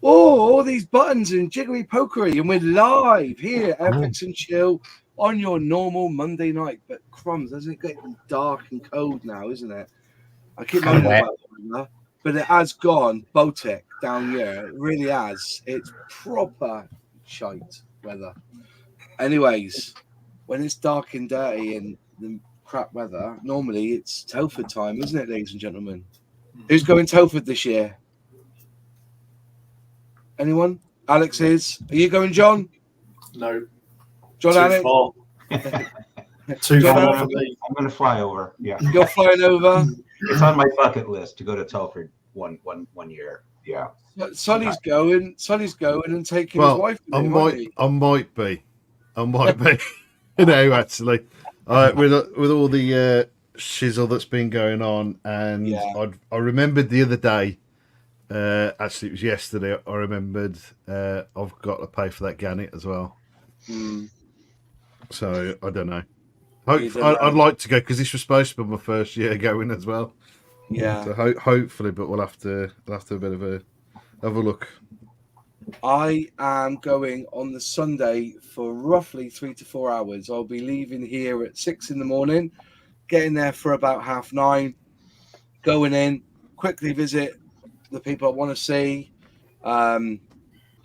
Oh, all these buttons and jiggery pokery, and we're live here, Airfix and Chill, on your normal Monday night. But crumbs, doesn't it get dark and cold now, isn't it? I keep moaning about it, but it has gone Baltic down here. It really has. It's proper shite weather. Anyways, when it's dark and dirty and the crap weather, normally it's Telford time, isn't it, ladies and gentlemen? Who's going Telford this year? Anyone? Alex is. Are you going, John? No. John, Too Alex? far. Too far for me. I'm going to fly over. Yeah. You're flying over? It's on my bucket list to go to Telford one year. Yeah. Sonny's going. Sonny's going and taking his wife with him, I might be. You know, actually. With all the shizzle that's been going on, and I remembered the other day. Actually, it was yesterday. I remembered I've got to pay for that Gannet as well. So I don't know. I'd like to go because this was supposed to be my first year going as well. Yeah. So hopefully, but we'll have to have a bit of a look. I am going on the Sunday for roughly 3 to 4 hours. I'll be leaving here at 6 in the morning, getting there for about 9:30, going in, quickly visit the people I want to see,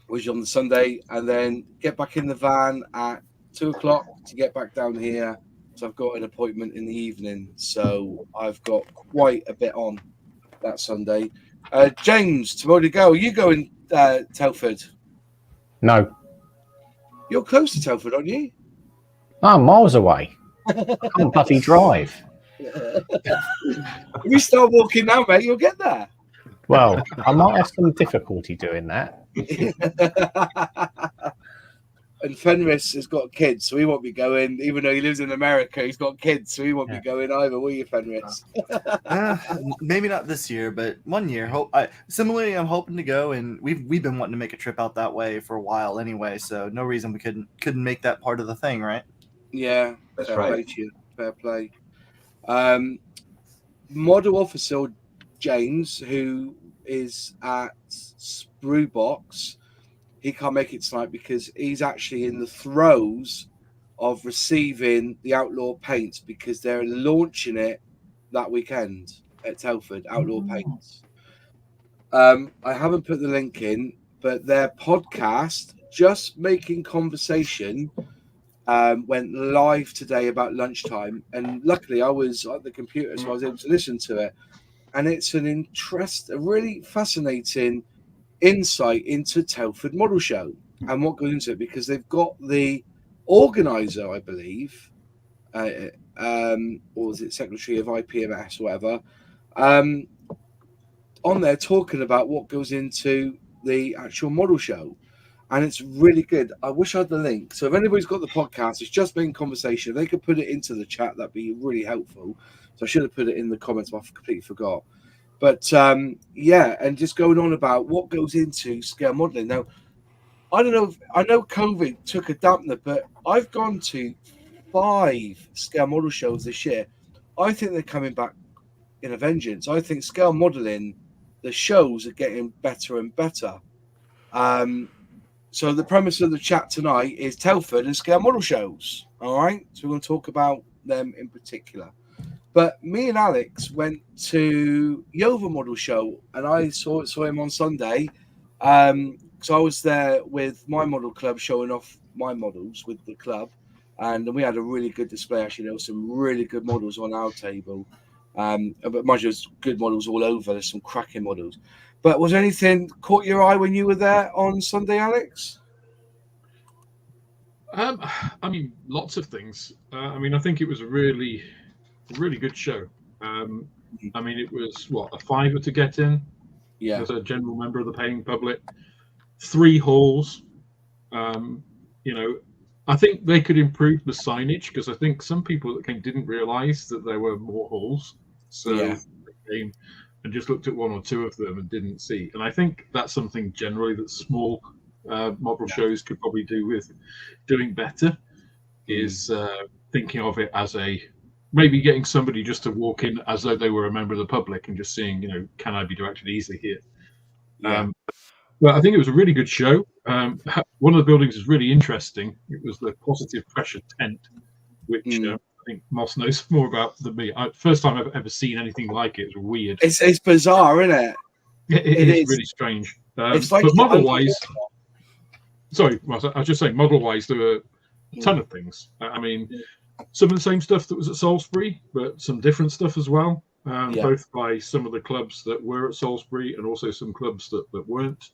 which is on the Sunday, and then get back in the van at 2 o'clock to get back down here. So I've got an appointment in the evening, so I've got quite a bit on that Sunday. James, tomorrow go. Are you going Telford? No. You're close to Telford, aren't you? I'm miles away. I can't bloody drive. If you start walking now, mate, you'll get there. Well, I might have some difficulty doing that. And Fenris has got kids, so he won't be going. Even though he lives in America, he's got kids, so he won't be going either. Will you, Fenris? Maybe not this year, but 1 year. Similarly, I'm hoping to go, and we've been wanting to make a trip out that way for a while anyway. So no reason we couldn't make that part of the thing, right? Yeah, that's fair right. Play to you. Fair play. Model officer James, who is at Sprue Box, he can't make it tonight because he's actually in the throes of receiving the Outlaw Paints because they're launching it that weekend at Telford, Outlaw Paints. I haven't put the link in, but their podcast, Just Making Conversation, went live today about lunchtime. And luckily I was at the computer, so I was able to listen to it. And it's a really fascinating insight into Telford Model Show and what goes into it, because they've got the organizer, I believe, or was it secretary of IPMS or whatever, on there talking about what goes into the actual model show. And it's really good. I wish I had the link. So if anybody's got the podcast, it's Just Making Conversation. If they could put it into the chat, that'd be really helpful. So I should have put it in the comments, but I completely forgot. But and just going on about what goes into scale modeling. Now, I don't know. I know COVID took a dampener, but I've gone to 5 scale model shows this year. I think they're coming back in a vengeance. I think scale modeling, the shows are getting better and better. So the premise of the chat tonight is Telford and scale model shows. All right, so we're going to talk about them in particular. But me and Alex went to Yeovil Model Show, and I saw him on Sunday. So I was there with my model club, showing off my models with the club, and we had a really good display. Actually, there were some really good models on our table, but mind you, there's good models all over. There's some cracking models. But was there anything caught your eye when you were there on Sunday, Alex? I mean, lots of things. I think it was a really good show. I mean, it was a $5 to get in. Yeah. As a general member of the paying public, 3 halls. I think they could improve the signage, because I think some people that came didn't realise that there were more halls. So they came and just looked at 1 or 2 of them and didn't see. And I think that's something generally that small model shows could probably do with doing better, is thinking of it as maybe getting somebody just to walk in as though they were a member of the public and just seeing, can I be directed easily here? Well, I think it was a really good show. One of the buildings is really interesting. It was the positive pressure tent, which I think Moss knows more about than me. First time I've ever seen anything like it. It was weird. It's bizarre, isn't it? It is really strange. It's like but model-wise, sorry, Ross, I was just saying, model-wise, there were a ton of things. I mean, some of the same stuff that was at Salisbury, but some different stuff as well, both by some of the clubs that were at Salisbury and also some clubs that weren't.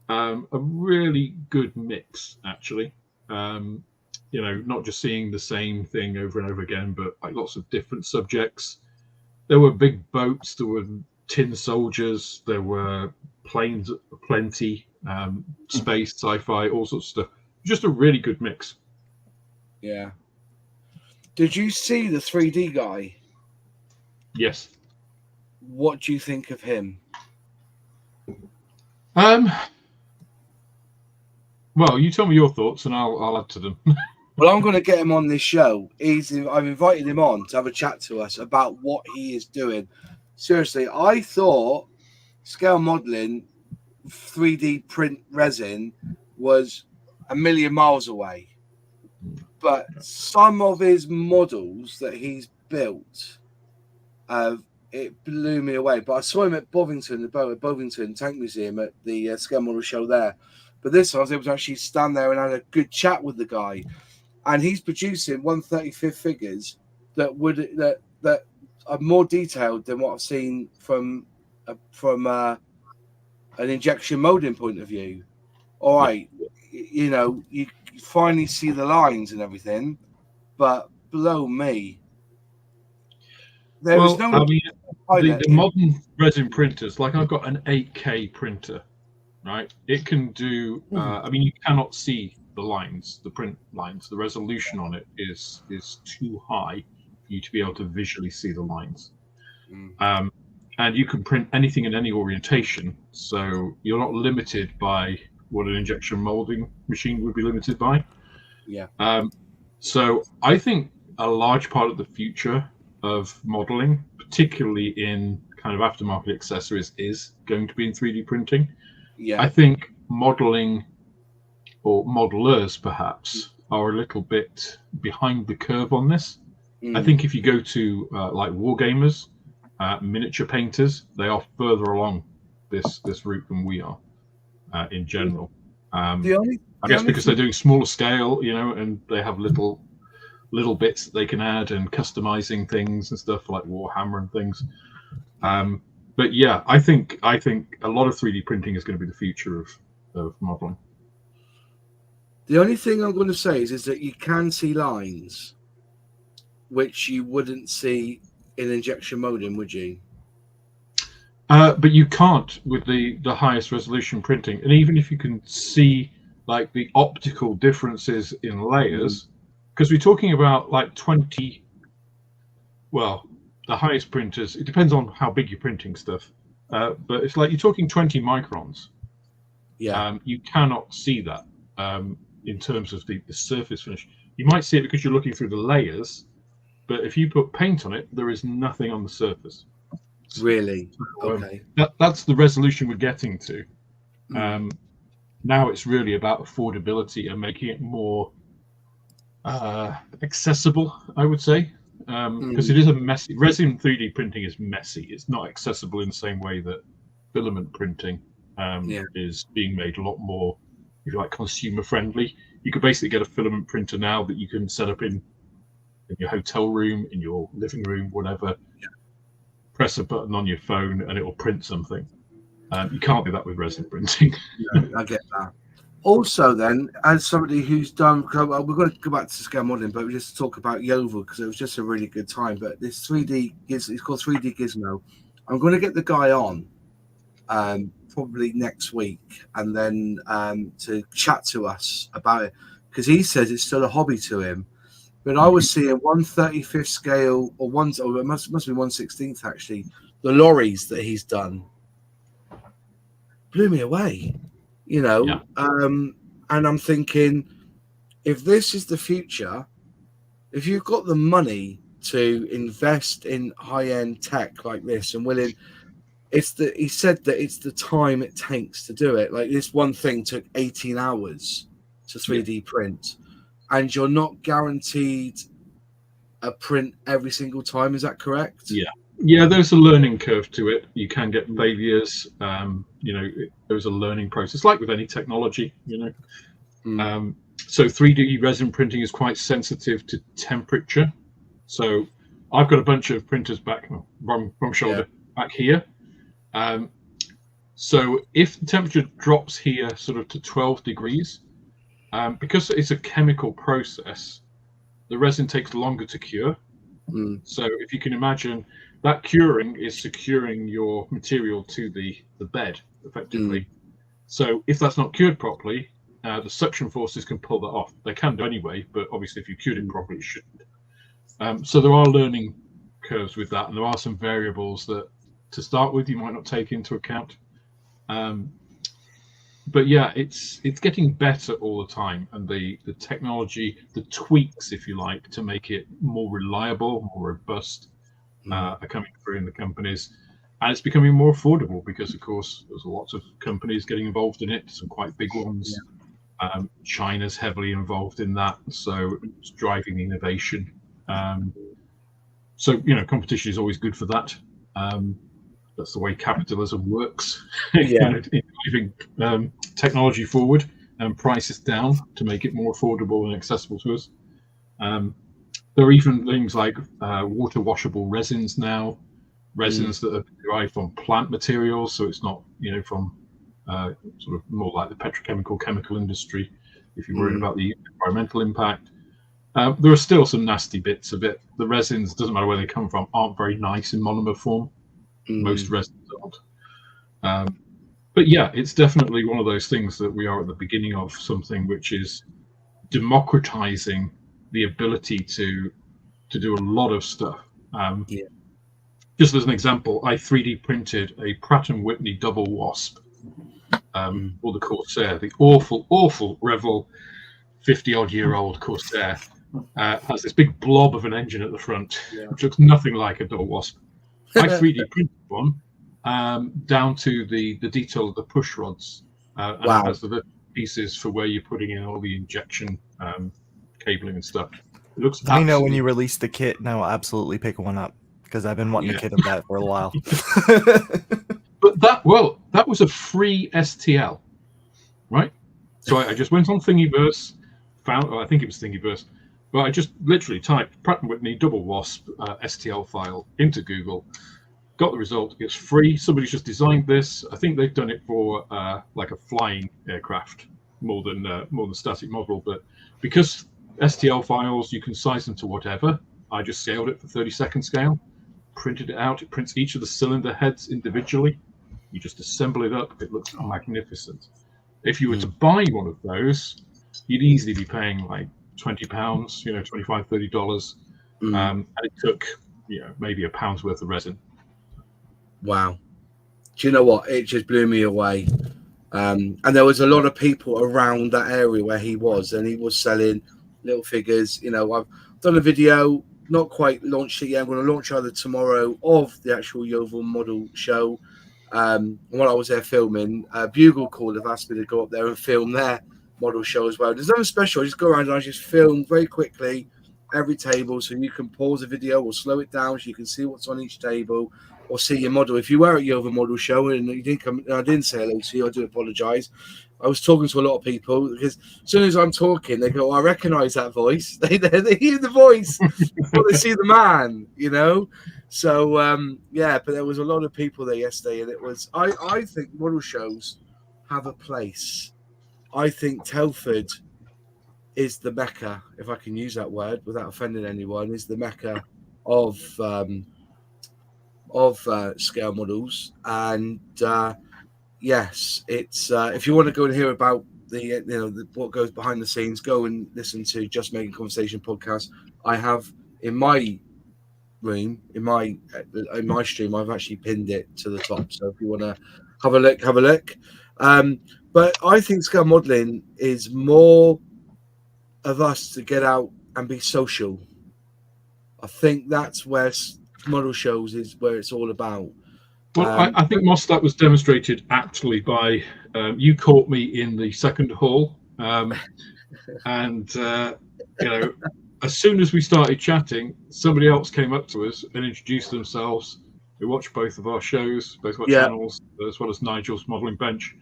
A really good mix, actually. You know, not just seeing the same thing over and over again, but like lots of different subjects. There were big boats, there were tin soldiers, there were planes plenty, space, sci-fi, all sorts of stuff. Just a really good mix. Yeah. Did you see the 3D guy? Yes. What do you think of him? Well, you tell me your thoughts and I'll add to them. Well, I'm going to get him on this show. I've invited him on to have a chat to us about what he is doing. Seriously, I thought scale modeling, 3D print resin was a million miles away. But some of his models that he's built, it blew me away. But I saw him at Bovington Tank Museum at the scale model show there. But this time I was able to actually stand there and have a good chat with the guy. And he's producing 1/35 figures that are more detailed than what I've seen from an injection molding point of view. All right, you know, you finally see the lines and everything, but blow me. The modern resin printers, like I've got an 8K printer, right? It can do. I mean, you cannot see the lines, the print lines. The resolution on it is too high for you to be able to visually see the lines. And you can print anything in any orientation, so you're not limited by what an injection molding machine would be limited by. Yeah. So I think a large part of the future of modeling, particularly in kind of aftermarket accessories, is going to be in 3D printing. Yeah. I think modeling, or modelers perhaps, are a little bit behind the curve on this. I think if you go to like wargamers, miniature painters, they are further along this route than we are in general. I guess because they're doing smaller scale, you know, and they have little bits that they can add and customizing things and stuff like Warhammer and things. But yeah, I think a lot of 3D printing is going to be the future of modeling. The only thing I'm going to say is that you can see lines, which you wouldn't see in injection molding, would you? But you can't with the highest resolution printing. And even if you can see like the optical differences in layers, because we're talking about like 20, well, the highest printers, it depends on how big you're printing stuff. But it's like you're talking 20 microns. Yeah. You cannot see that in terms of the surface finish. You might see it because you're looking through the layers, but if you put paint on it, there is nothing on the surface. Really? Okay. That's the resolution we're getting to. Now it's really about affordability and making it more accessible, I would say, because it is a messy. Resin 3D printing is messy. It's not accessible in the same way that filament printing is being made a lot more, if you like, consumer friendly. You could basically get a filament printer now that you can set up in your hotel room, in your living room, whatever. Press a button on your phone and it will print something. You can't do that with resin printing. I get that. Also, then, as somebody who's done, we're going to go back to scale modeling, but we just talk about Yeovil because it was just a really good time. But this 3D, it's called 3D Gizmo. I'm going to get the guy on probably next week, and then to chat to us about it, because he says it's still a hobby to him. But I was seeing 1/35th scale, or it must be 1/16th actually. The lorries that he's done blew me away, you know. Yeah. And I'm thinking, if this is the future, if you've got the money to invest in high-end tech like this and willing, he said that it's the time it takes to do it. Like this one thing took 18 hours to 3D print, and you're not guaranteed a print every single time. Is that correct? Yeah, there's a learning curve to it. You can get failures. There's a learning process, like with any technology. So 3D resin printing is quite sensitive to temperature. So I've got a bunch of printers back, wrong shoulder, back here. So if the temperature drops here sort of to 12 degrees, because it's a chemical process, the resin takes longer to cure. So if you can imagine, that curing is securing your material to the bed effectively. So if that's not cured properly, the suction forces can pull that off. They can do anyway, but obviously if you cured it properly, it shouldn't. So there are learning curves with that, and there are some variables that to start with you might not take into account. But yeah, it's getting better all the time, and the technology, the tweaks, if you like, to make it more reliable, more robust, are coming through in the companies, and it's becoming more affordable because, of course, there's lots of companies getting involved in it, some quite big ones. China's heavily involved in that, so it's driving innovation. So competition is always good for that. That's the way capitalism works. Moving technology forward and prices down to make it more affordable and accessible to us. There are even things like water washable resins now, resins that are derived from plant materials, so it's not from sort of more like the chemical industry. If you're worried about the environmental impact, there are still some nasty bits of it. The resins, doesn't matter where they come from, aren't very nice in monomer form. Most resins aren't. But yeah, it's definitely one of those things that we are at the beginning of something which is democratizing the ability to do a lot of stuff. Just as an example, I 3D printed a Pratt & Whitney double wasp, or the Corsair, the awful Revell 50-odd-year-old Corsair. Has this big blob of an engine at the front, which looks nothing like a double wasp. I 3D printed one down to the detail of the push rods, and it has the pieces for where you're putting in all the injection cabling and stuff. It looks. Let me know when you release the kit, and I will absolutely pick one up because I've been wanting a kit of that for a while. But that was a free STL, right? So I just went on Thingiverse, found. I think it was Thingiverse. But I just literally typed Pratt & Whitney double wasp STL file into Google, got the result. It's free. Somebody's just designed this. I think they've done it for like a flying aircraft more than static model. But because STL files, you can size them to whatever. I just scaled it for 32nd scale, printed it out. It prints each of the cylinder heads individually. You just assemble it up. It looks magnificent. If you were to buy one of those, you'd easily be paying like £20, $25, $30, and it took maybe a pound's worth of resin. Wow. Do you know what? It just blew me away. And there was a lot of people around that area where he was, and he was selling little figures. I've done a video, not quite launched it yet. I'm going to launch either tomorrow of the actual Yeovil model show. While I was there filming, Bugle Call have asked me to go up there and film their model show as well. There's nothing special. I just go around and I just film very quickly every table, so you can pause the video or slow it down so you can see what's on each table or see your model. If you were at Yeovil model show and you didn't come, I didn't say hello to you, I do apologize. I was talking to a lot of people because as soon as I'm talking, they go, I recognize that voice. They hear the voice before they see the man, So but there was a lot of people there yesterday, and it was I think model shows have a place. I think Telford is the Mecca, if I can use that word without offending anyone, is the Mecca of scale models. And yes, it's if you want to go and hear about the what goes behind the scenes, go and listen to Just Making Conversation podcast. I have in my room, in my stream, I've actually pinned it to the top. So if you want to have a look. But I think scale modeling is more of us to get out and be social. I think that's where model shows is where it's all about. Well, I think Moss, that was demonstrated aptly by you caught me in the second hall, and as soon as we started chatting, somebody else came up to us and introduced themselves. We watched both of our shows, both of our channels, as well as Nigel's modelling bench.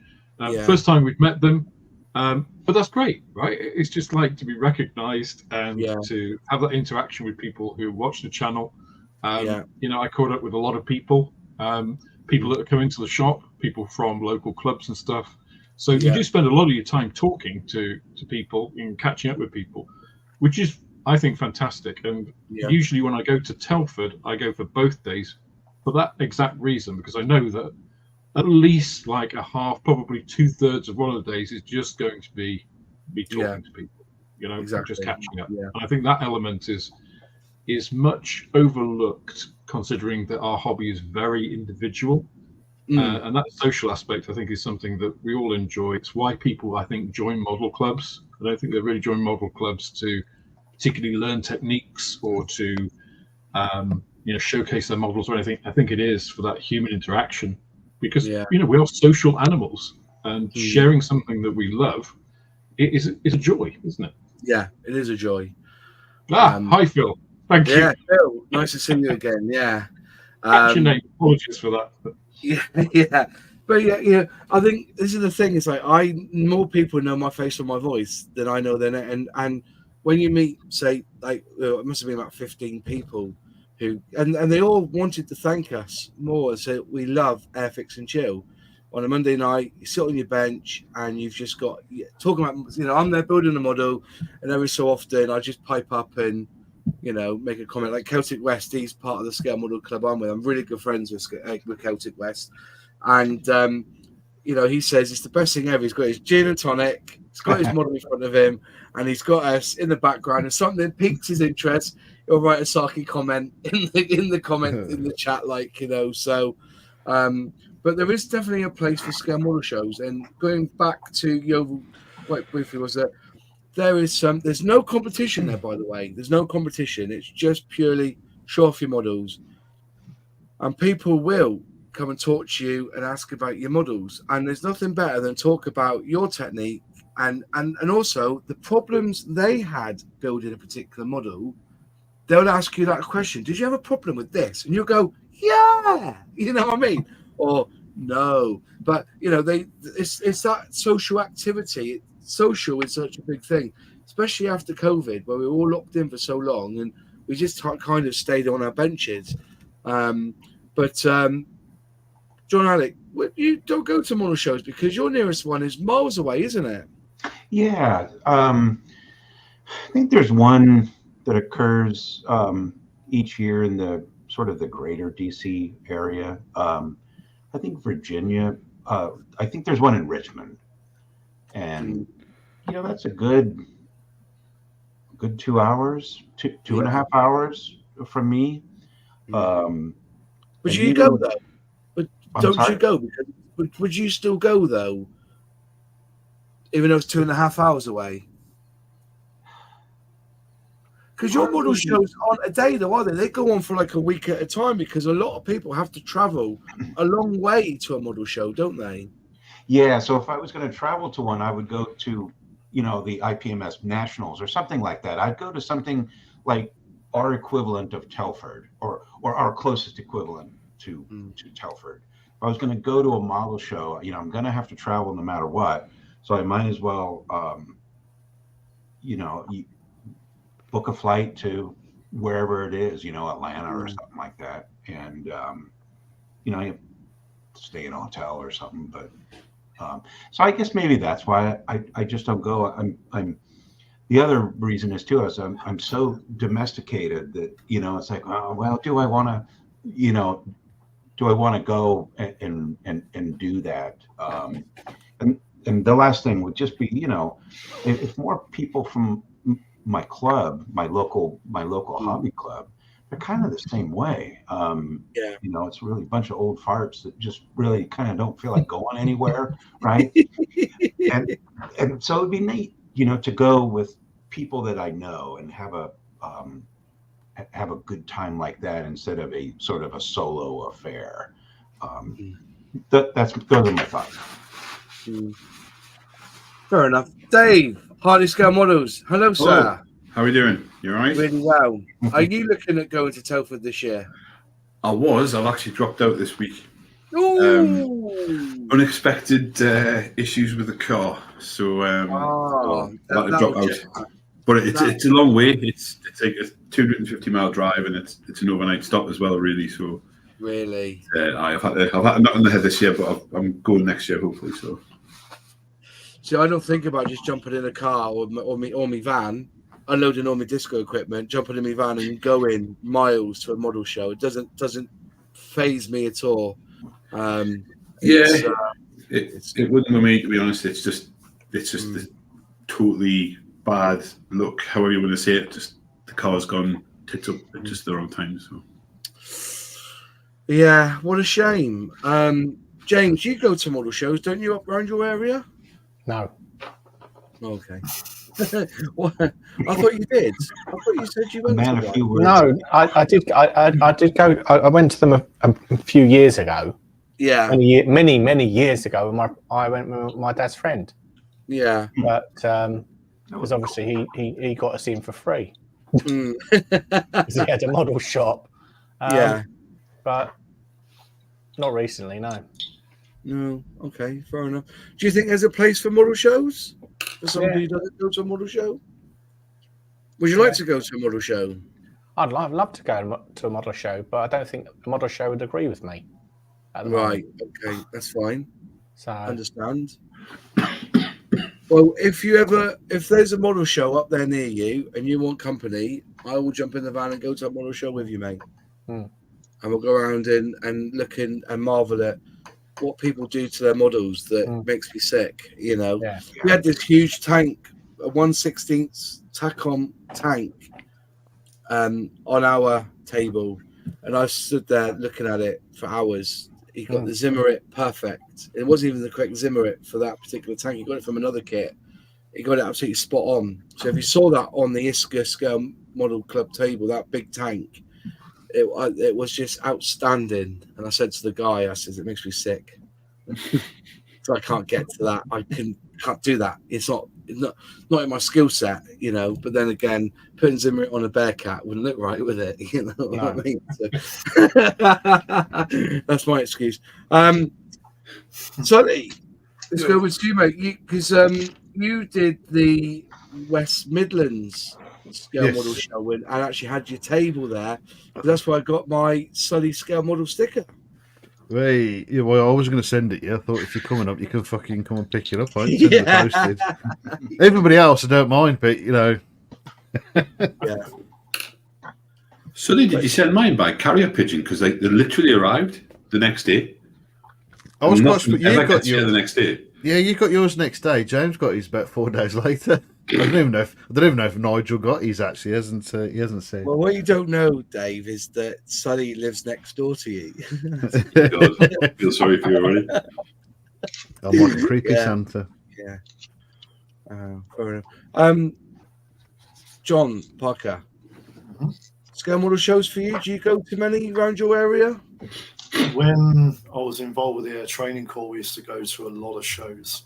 First time we've met them, but that's great, right? It's just like to be recognised and to have that interaction with people who watch the channel. I caught up with a lot of people, people that are coming to the shop, people from local clubs and stuff. So you do spend a lot of your time talking to people and catching up with people, which is, I think, fantastic. And usually when I go to Telford, I go for both days for that exact reason, because I know that at least like a half, probably 2/3 of one of the days is just going to be talking to people, just catching up. And I think that element is much overlooked, considering that our hobby is very individual. And that social aspect, I think, is something that we all enjoy. It's why people, I think, join model clubs. I don't think they really join model clubs to particularly learn techniques or to showcase their models or anything. I think it is for that human interaction, because we are social animals, and sharing something that we love is a joy, isn't it? Yeah, it is a joy. Hi Phil, thank you. Yeah, Phil, nice to see you again. Yeah, What's your name? Apologies for that. But I think this is the thing. It's like more people know my face or my voice than I know their name. And when you meet, say, it must have been about 15 people who, and they all wanted to thank us more. So we love Airfix and Chill. On a Monday night, you sit on your bench and you've just got talking about, I'm there building a model, and every so often I just pipe up and make a comment. Like Celtic West, he's part of the Scale Model Club I'm with. I'm really good friends with Celtic West. And, he says it's the best thing ever. He's got his gin and tonic, he's got his model in front of him, and he's got us in the background. And something piques his interest, he'll write a sarky comment in the chat, So, but there is definitely a place for scale model shows. And going back to Yeovil quite briefly, was that there's no competition there, by the way. There's no competition. It's just purely show off your models. And people will come and talk to you and ask about your models. And there's nothing better than talk about your technique and also the problems they had building a particular model. They'll ask you that question. Did you have a problem with this? And you'll go, yeah. You know what I mean? Or no. But, it's that social activity. Social is such a big thing, especially after COVID, where we were all locked in for so long and we just kind of stayed on our benches. But John Alec, you don't go to model shows because your nearest one is miles away, isn't it? Yeah. I think there's one that occurs each year in the sort of the greater DC area. I think Virginia, I think there's one in Richmond. And, that's a good 2 hours, two and a half hours from me. Would you go though? But don't you go? Would you still go though? Even though it's 2.5 hours away? Because your model shows aren't a day though, are they? They go on for like a week at a time, because a lot of people have to travel a long way to a model show, don't they? Yeah, so if I was going to travel to one, I would go to, the IPMS Nationals or something like that. I'd go to something like our equivalent of Telford or our closest equivalent to Telford. If I was going to go to a model show, I'm going to have to travel no matter what. So I might as well, book a flight to wherever it is, Atlanta or something like that. And, you stay in a hotel or something, but so I guess maybe that's why I just don't go. I'm the other reason is too is I'm so domesticated that it's like, oh well, do I want to go and do that? And the last thing would just be if more people from my club, my local hobby club, they're kind of the same way. It's really a bunch of old farts that just really kind of don't feel like going anywhere, right? and so it'd be neat, to go with people that I know and have a good time like that instead of a sort of a solo affair. Those are my thoughts. Fair enough. Dave, Hardy Scale Models. Hello, sir. How are we doing? You all right? Really well. Are you looking at going to Telford this year? I've actually dropped out this week. Ooh. Unexpected issues with the car, so that drop out. But it's a long way. It's like a 250-mile drive, and it's an overnight stop as well, really. So really, I've had not in the head this year, but I'm going next year hopefully. So see, I don't think about just jumping in a car or my van, unloading all my disco equipment, jumping in my van and going miles to a model show. It doesn't phase me at all. It wouldn't with me, to be honest. It's just the totally bad look, however you want to say it. Just the car's gone tits up at just the wrong time. So yeah, what a shame. James, you go to model shows, don't you, up around your area? No. Okay. What? I thought you did. I thought you said you went to one. No, I did. I did go. I went to them a few years ago. Yeah. Many years ago. I went with my dad's friend. Yeah. But because obviously he got us in for free. Because he had a model shop. Yeah. But not recently, no. No. Okay. Fair enough. Do you think there's a place for model shows? For somebody who doesn't go to a model show? Would you like to go to a model show? I'd love to go to a model show, but I don't think a model show would agree with me. Right. Okay. That's fine. So I understand. Well, if there's a model show up there near you and you want company, I will jump in the van and go to a model show with you, mate. And we'll go around and look and marvel at what people do to their models that makes me sick. You know, we had this huge tank, a 1/16 Tacom tank, on our table, and I stood there looking at it for hours. He got the Zimmerit perfect. It wasn't even the correct Zimmerit for that particular tank. He got it from another kit. He got it absolutely spot on. So if you saw that on the Iska Scale Model Club table, that big tank, it was just outstanding. And I said to the guy, I said, it makes me sick. So I can't get to that. I can't do that. It's not in my skill set, you know. But then again, putting Zimmerit on a Bearcat wouldn't look right with it, you know what I mean? So, that's my excuse. So let's go with you, mate, because you did the West Midlands scale model show and actually had your table there. That's where I got my Sully scale model sticker. Right. Yeah, well, I was going to send it. Yeah, I thought if you're coming up, you can fucking come and pick it up. I send it posted. Everybody else, I don't mind, but you know. Sully, did you send mine by carrier pigeon? Because they literally arrived the next day. I was quite. You got yours the next day. Yeah, you got yours next day. James got his about 4 days later. I don't even know if Nigel got his. Actually, he hasn't said. Well, what you don't know, Dave, is that Sully lives next door to you. God, I feel sorry for you already. I'm like a creepy Santa. Yeah. Fair enough. John Parker, scale model shows for you. Do you go to many around your area? When I was involved with the Air Training Corps, we used to go to a lot of shows.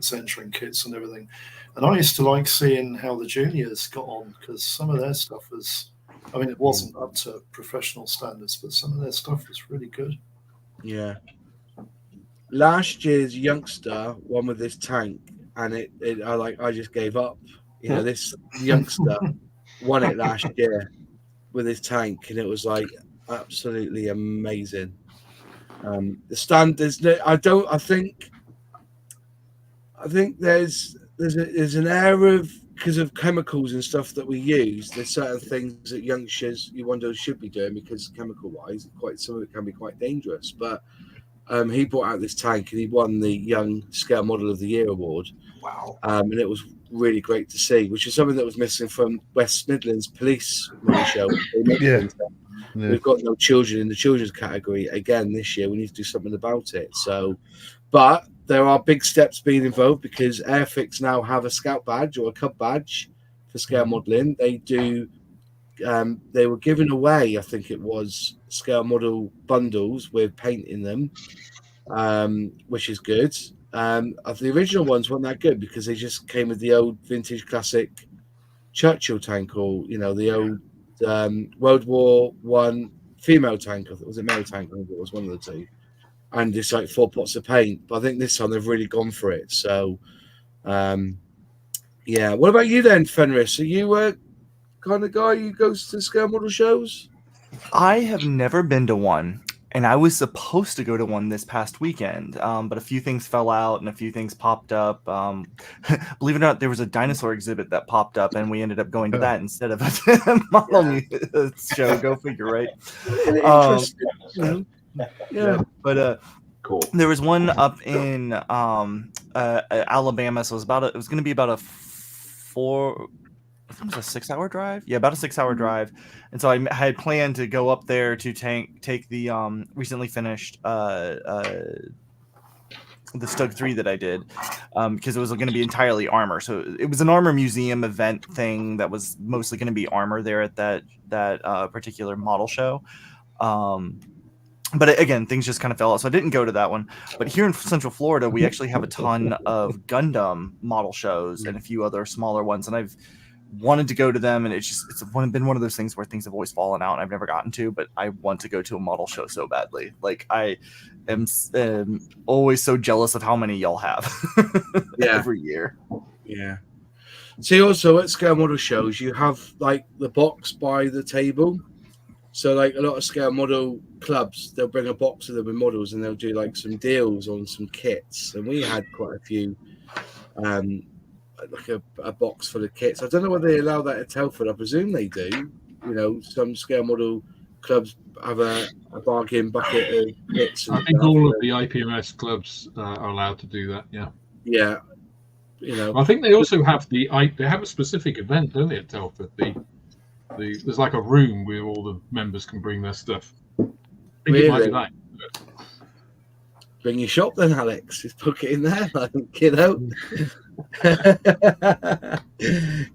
Centering kits and everything. And I used to like seeing how the juniors got on because some of their stuff was, I mean, it wasn't up to professional standards, but some of their stuff was really good. Yeah. Last year's youngster won with this tank, and I just gave up. You know, this youngster won it last year with his tank, and it was like absolutely amazing. The stand, I think there's an air of, because of chemicals and stuff that we use, there's certain things that youngsters you wonder should be doing because chemical wise, some of it can be quite dangerous. But he brought out this tank and he won the Young Scale Model of the Year award. Wow! And it was really great to see, which is something that was missing from West Midlands Police Model Show. We've got no children in the children's category again this year. We need to do something about it. So, but there are big steps being involved because Airfix now have a scout badge or a cub badge for scale modelling. They do. They were giving away, I think it was, scale model bundles with paint in them, which is good. The original ones weren't that good because they just came with the old vintage classic Churchill tank, or the old World War One female tank. Was it male tank? I think it was one of the two. And it's like 4 pots of paint. But I think this time they've really gone for it. So, yeah. What about you then, Fenris? Are you a kind of guy who goes to scale model shows? I have never been to one, and I was supposed to go to one this past weekend, but a few things fell out and a few things popped up. Believe it or not, there was a dinosaur exhibit that popped up, and we ended up going to that instead of a model show. Go figure, right? Interesting. Yeah, but Cool. there was one up in Alabama, so it was going to be about a 6-hour drive. Yeah, about a 6-hour drive. And so I had planned to go up there to take the recently finished the Stug 3 that I did, because it was going to be entirely armor. So it was an armor museum event thing that was mostly going to be armor there at that particular model show. But again, things just kind of fell out, so I didn't go to that one. But here in Central Florida, we actually have a ton of Gundam model shows and a few other smaller ones, and I've wanted to go to them, and it's been one of those things where things have always fallen out and I've never gotten to, but I want to go to a model show so badly. Like, I am always so jealous of how many y'all have every year. Yeah. See, also at scale model shows, you have like the box by the table. So like a lot of scale model clubs, they'll bring a box of them with models and they'll do like some deals on some kits. And we had quite a few, like a box full of kits. I don't know whether they allow that at Telford. I presume they do. Some scale model clubs have a bargain bucket of kits. I think all of the IPMS clubs are allowed to do that. Yeah. Yeah. I think they also have they have a specific event, don't they, at Telford? There's like a room where all the members can bring their stuff. I think it might be that. Bring your shop then, Alex. Just book it in there,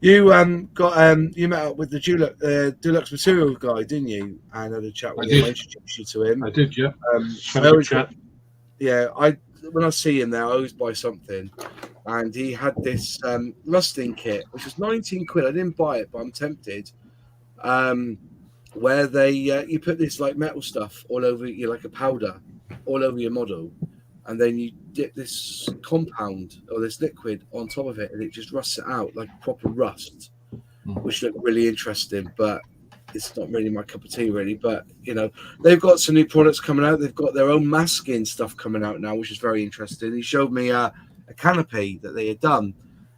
You you met up with the Deluxe Material guy, didn't you? And had a chat with him. I introduced you to him. I did, yeah. When I see him there, I always buy something. And he had this rusting kit, which was 19 quid. I didn't buy it, but I'm tempted. Where they you put this like metal stuff all over you, like a powder all over your model, and then you dip this compound or this liquid on top of it, and it just rusts it out like proper rust, which looked really interesting, but it's not really my cup of tea really. But they've got some new products coming out. They've got their own masking stuff coming out now, which is very interesting. He showed me a canopy that they had done,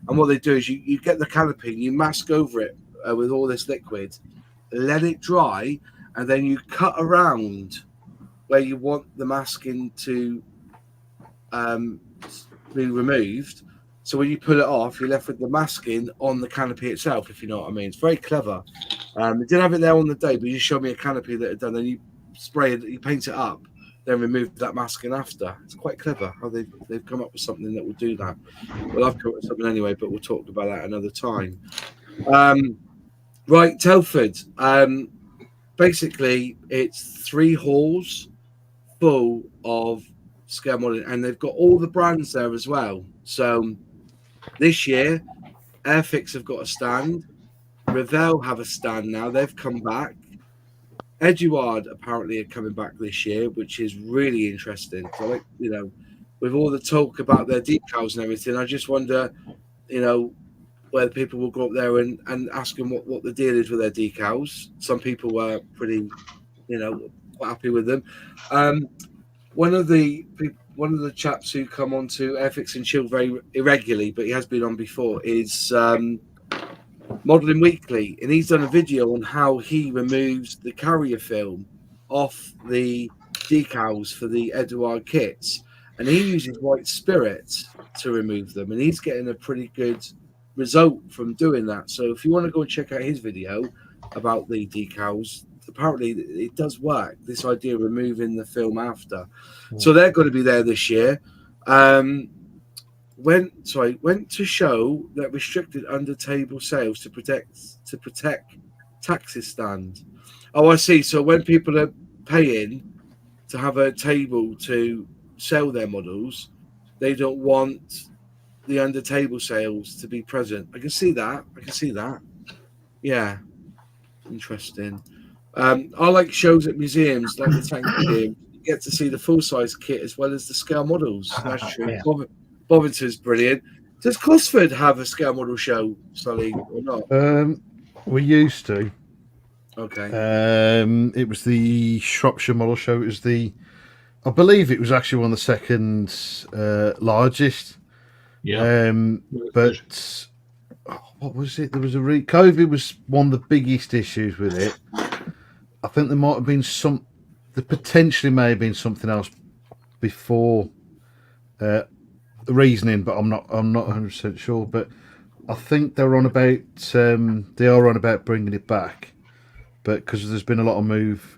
and what they do is you get the canopy, you mask over it with all this liquid, let it dry, and then you cut around where you want the masking to be removed. So when you pull it off, you're left with the masking on the canopy itself, if you know what I mean. It's very clever. They didn't have it there on the day, but you showed me a canopy that had done, and you spray it, you paint it up, then remove that masking after. It's quite clever how they've come up with something that will do that. Well, I've come up with something anyway, but we'll talk about that another time. Right, Telford. Basically, it's 3 halls full of scale modeling, and they've got all the brands there as well. So this year, Airfix have got a stand. Revell have a stand now. They've come back. Eduard apparently are coming back this year, which is really interesting. So, with all the talk about their decals and everything, I just wonder, whether people will go up there and ask them what the deal is with their decals. Some people were pretty, quite happy with them. One of the chaps who come on to Airfix and Chill very irregularly, but he has been on before, is Modeling Weekly, and he's done a video on how he removes the carrier film off the decals for the Eduard kits, and he uses white spirit to remove them, and he's getting a pretty good result from doing that. So if you want to go and check out his video about the decals, apparently it does work, this idea of removing the film after. So they're going to be there this year. Went to show that restricted under table sales to protect taxes stand. Oh, I see. So when people are paying to have a table to sell their models. They don't want the under table sales to be present. I can see that. Yeah, interesting. I like shows at museums, like the Tank Museum. You get to see the full size kit as well as the scale models. That's true. Yeah. Bovington's brilliant. Does Cosford have a scale model show, Sully, or not? We used to. Okay. It was the Shropshire Model Show. It was I believe it was actually one of the second largest. Yeah. But what was it? There was COVID was one of the biggest issues with it. I think there might have been there potentially may have been something else before the reasoning, but I'm not 100% sure. But I think they are on about bringing it back. But because there's been a lot of move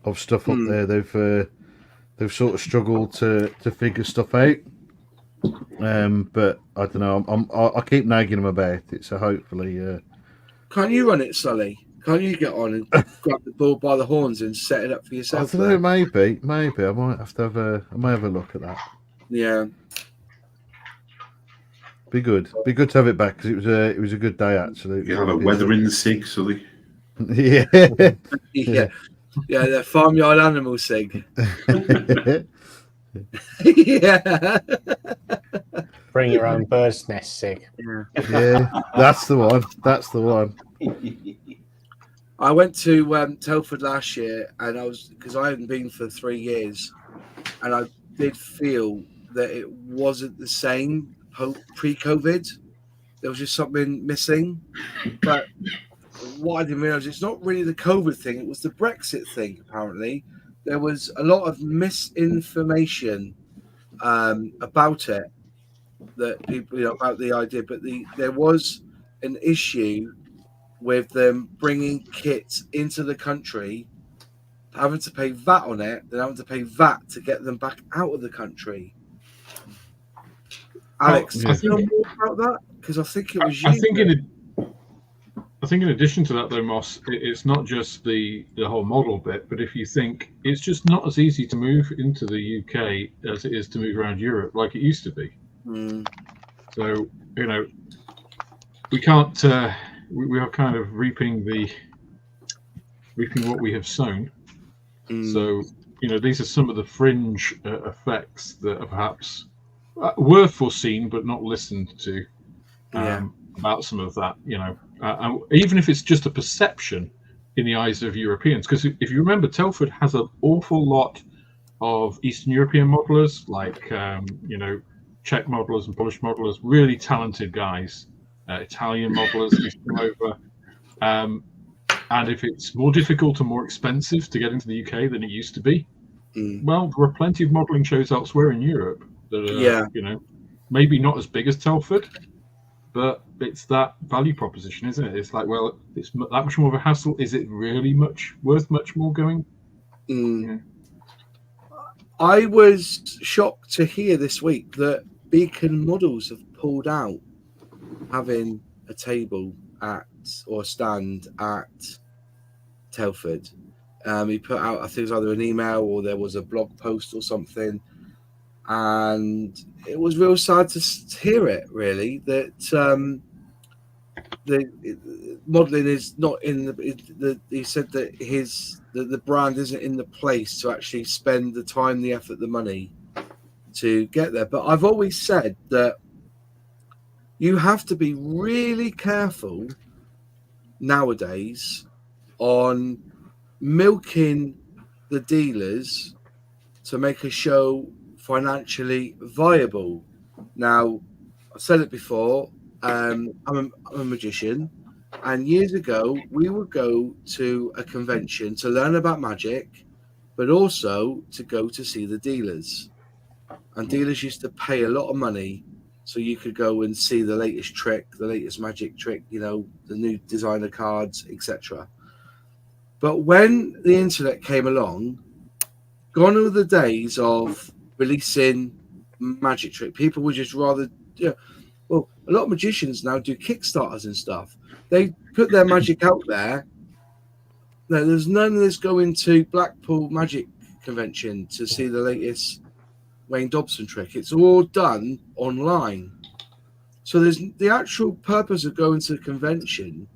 of stuff up there, they've sort of struggled to figure stuff out. But I don't know. I keep nagging them about it, so hopefully. Can't you run it, Sully? Can't you get on and grab the bull by the horns and set it up for yourself? I don't know. Maybe. I might have to have I might have a look at that. Yeah. Be good to have it back because it was a good day actually. You have a weathering sig, Sully. Yeah. Yeah, the farmyard animal sig. Yeah. Bring your own bird's nest sig. Yeah, that's the one. I went to Telford last year, and because I hadn't been for 3 years, and I did feel that it wasn't the same pre-COVID. There was just something missing, but what I didn't realize, it's not really the COVID thing, it was the Brexit thing. Apparently there was a lot of misinformation about it, that people, about the idea, but there was an issue with them bringing kits into the country, having to pay VAT on it, then having to pay VAT to get them back out of the country. Alex, do you know more about that? Because I think it was you. I think in addition to that, though, Moss, it's not just the whole model bit, but if you think it's just not as easy to move into the UK as it is to move around Europe like it used to be. So, we can't, we are kind of reaping what we have sown. So, these are some of the fringe effects that are perhaps were foreseen but not listened to about some of that, and even if it's just a perception in the eyes of Europeans. Because if you remember, Telford has an awful lot of Eastern European modelers, like, Czech modelers and Polish modelers, really talented guys, Italian modelers who come over. And if it's more difficult and more expensive to get into the UK than it used to be, well, there are plenty of modelling shows elsewhere in Europe that are, maybe not as big as Telford, but it's that value proposition, isn't it? It's like, well, it's that much more of a hassle. Is it really worth much more going? I was shocked to hear this week that Beacon Models have pulled out having a table or stand at Telford. He put out, I think it was either an email or there was a blog post or something, and it was real sad to hear it, really, that the modelling is not in the he said that the brand isn't in the place to actually spend the time, the effort, the money to get there. But I've always said that you have to be really careful nowadays on milking the dealers to make a show financially viable. Now, I've said it before, I'm a magician, and years ago we would go to a convention to learn about magic, but also to go to see the dealers. And dealers used to pay a lot of money so you could go and see the latest trick, the latest magic trick, the new designer cards, etc. But when the internet came along, gone are the days of releasing magic trick. People would just rather, well, a lot of magicians now do Kickstarters and stuff. They put their magic out there, No, there's none of this going to Blackpool Magic Convention to see the latest Wayne Dobson trick. It's all done online. So there's the actual purpose of going to the convention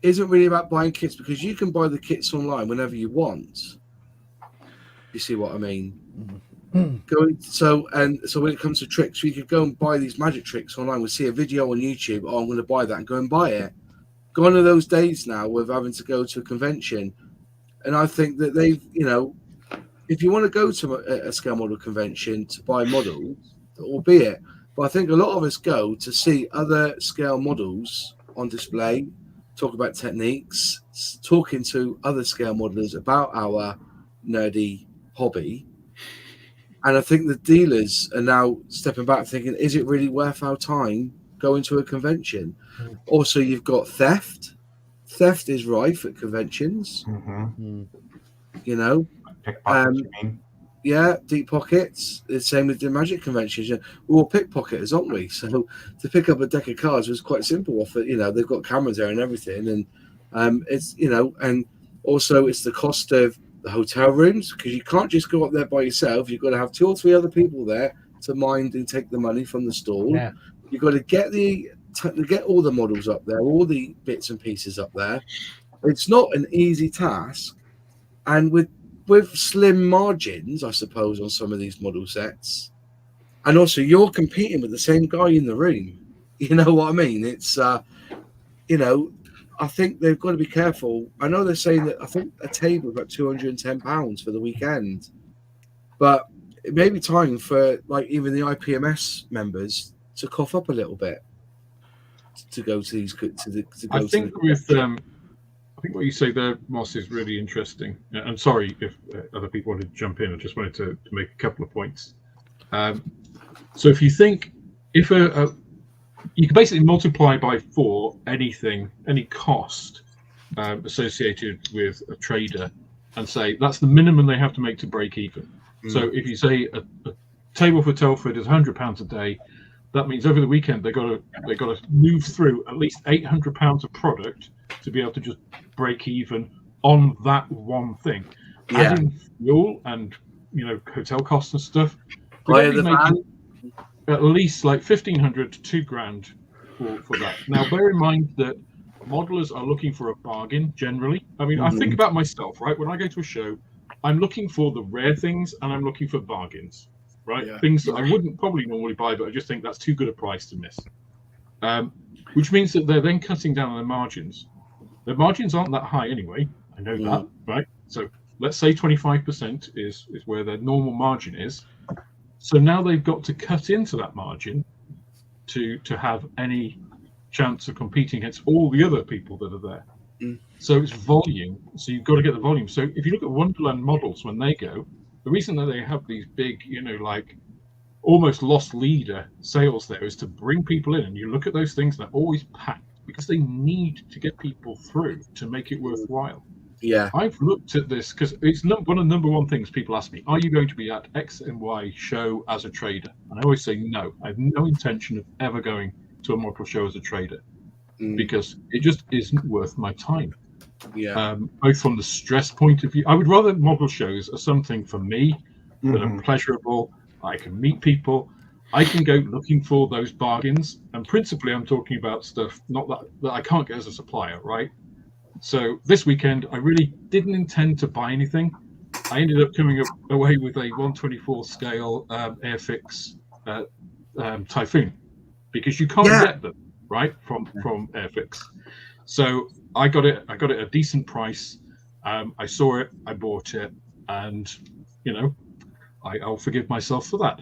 isn't really about buying kits, because you can buy the kits online whenever you want. You see what I mean? So when it comes to tricks, we could go and buy these magic tricks online. We'll see a video on YouTube. Oh, I'm going to buy that and go and buy it. Gone are those days now with having to go to a convention. And I think that they've, if you want to go to a scale model convention to buy models, albeit, but I think a lot of us go to see other scale models on display, talk about techniques, talking to other scale modelers about our nerdy hobby. And I think the dealers are now stepping back thinking, is it really worth our time going to a convention? Also, you've got theft. Theft is rife at conventions. Pickpockets, you mean? Yeah, deep pockets. The same with the magic conventions. We're all pickpocketers, aren't we? So to pick up a deck of cards was quite simple. Off it, they've got cameras there and everything, and it's and also it's the cost of the hotel rooms, because you can't just go up there by yourself. You've got to have 2 or 3 other people there to mind and take the money from the stall. Yeah. You've got to get all the models up there, all the bits and pieces up there. It's not an easy task, and with slim margins, I suppose, on some of these model sets, and also you're competing with the same guy in the room. You know what I mean? It's I think they've got to be careful. I know they're saying that I think a table is about £210 for the weekend, but it may be time for even the IPMS members to cough up a little bit to go to these. I think what you say there, Moss, is really interesting. I'm sorry if other people wanted to jump in. I just wanted to make a couple of points. So if you think, if you can basically multiply by 4 any cost associated with a trader, and say that's the minimum they have to make to break even. So if you say a table for Telford is £100 a day, that means over the weekend they got to move through at least £800 of product to be able to just break even on that one thing. Adding fuel and hotel costs and stuff, they're making at least like $1,500 to $2,000 for that. Now, bear in mind that modelers are looking for a bargain generally. I mean, I think about myself, right? When I go to a show, I'm looking for the rare things and I'm looking for bargains, right? Yeah. Things that I wouldn't probably normally buy, but I just think that's too good a price to miss. Which means that they're then cutting down on their margins. Their margins aren't that high anyway. I know that, right? So let's say 25% is where their normal margin is. So now they've got to cut into that margin to have any chance of competing against all the other people that are there. So it's volume. So you've got to get the volume. So if you look at Wonderland models when they go, the reason that they have these big, almost lost leader sales there is to bring people in. And you look at those things, they're always packed because they need to get people through to make it worthwhile. Yeah, I've looked at this because it's one of the number one things people ask me: are you going to be at X and Y show as a trader? And I always say no. I have no intention of ever going to a model show as a trader because it just isn't worth my time. Yeah, both from the stress point of view, I would rather model shows are something for me that are pleasurable. I can meet people. I can go looking for those bargains, and principally, I'm talking about stuff not that I can't get as a supplier, right? So this weekend, I really didn't intend to buy anything. I ended up coming away with a 1/24 scale Airfix Typhoon because you can't get them right from Airfix. So I got it at a decent price. I saw it, I bought it, and I'll forgive myself for that.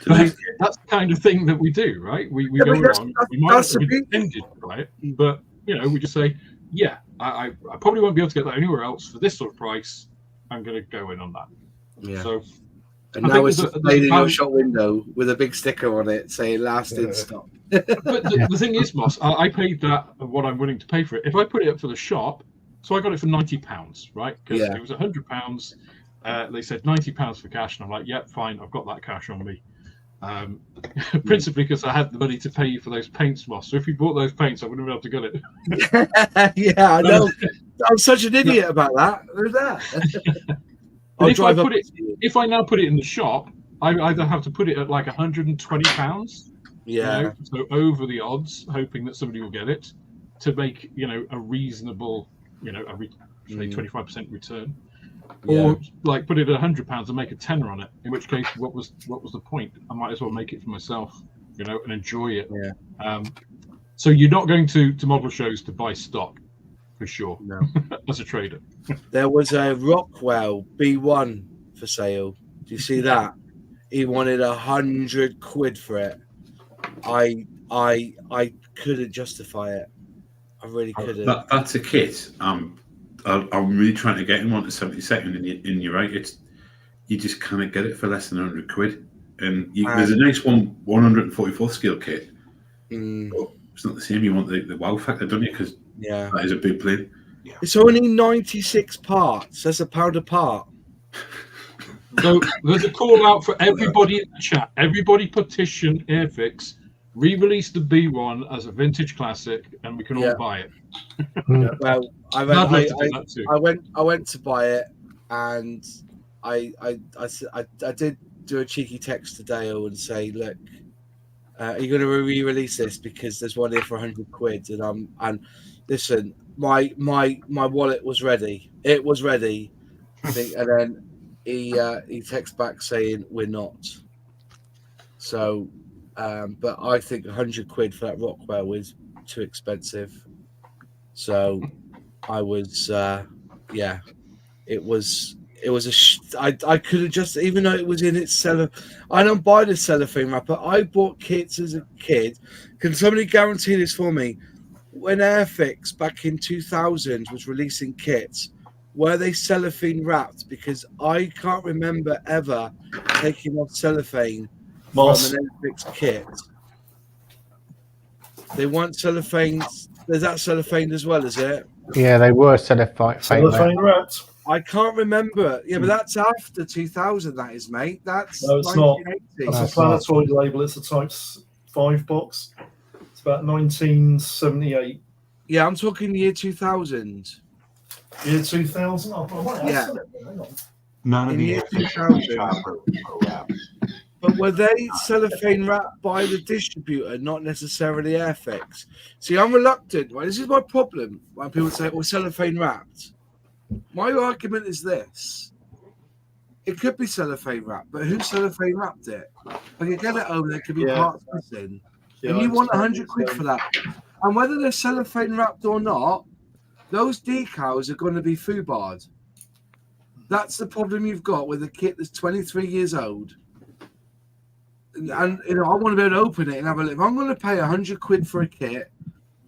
But that's the kind of thing that we do, right? We go along. We might not have intended, right? But we just say, yeah, I probably won't be able to get that anywhere else for this sort of price. I'm going to go in on that. Yeah. So, and now it's displayed in your shop window with a big sticker on it saying "last in stock." But the thing is, Moss, I paid that what I'm willing to pay for it. If I put it up for the shop, so I got it for £90, right? Because it was £100. They said £90 for cash, and I'm like, yeah, fine, I've got that cash on me. Principally because I had the money to pay you for those paints, Moss. So if you bought those paints, I wouldn't have been able to get it. Yeah, I know. I'm such an idiot about that. Who's that? If I now put it in the shop, I either have to put it at like £120, yeah, so over the odds, hoping that somebody will get it, to make a reasonable, say 25% return, or like put it at £100 and make a tenner on it. In which case, what was the point? I might as well make it for myself, and enjoy it. Yeah. So you're not going to model shows to buy stock, for sure. No. As a trader. There was a Rockwell B1 for sale. Do you see that? He wanted £100 for it. I couldn't justify it. I really couldn't. That's a kit. I'm really trying to get in one to 72nd, and you're right. You just can't get it for less than £100. And there's a nice 144th scale kit. It's not the same. You want the wow factor, don't you? Because that is a big plane. Yeah. It's only 96 parts. That's £1 a part. So there's a call out for everybody in the chat. Everybody petition Airfix, re-release the B1 as a vintage classic, and we can all buy it. Well, I went to buy it, and I did do a cheeky text to Dale and say, look, are you going to re-release this, because there's one here for £100, and listen, my wallet was ready. It was ready, I think, and then he texts back saying we're not. So, but I think £100 for that Rockwell is too expensive. So, I was, it was I could have just, even though it was in its I don't buy the cellophane wrapper. I bought kits as a kid. Can somebody guarantee this for me? When Airfix back in 2000 was releasing kits, were they cellophane wrapped? Because I can't remember ever taking off cellophane from an Airfix kit. They weren't cellophane. Is that cellophane as well, is it? Yeah, they were cellophane wrapped. I can't remember. Yeah, but that's after 2000, that is, mate. That's no, it's not. That's a planetoid label. It's a Type 5 box. It's about 1978. Yeah, I'm talking year 2000. Year 2000? Yeah. None of the year 2000. But were they cellophane wrapped by the distributor, not necessarily Airfix? See, I'm reluctant. Right? This is my problem when people say, well, cellophane wrapped. My argument is this. It could be cellophane wrapped, but who cellophane wrapped it? I can get it home, there could be parts missing. And you want £100 for that. And whether they're cellophane wrapped or not, those decals are going to be foobarred. That's the problem you've got with a kit that's 23 years old. And I want to be able to open it and have a look. If I'm going to pay £100 for a kit,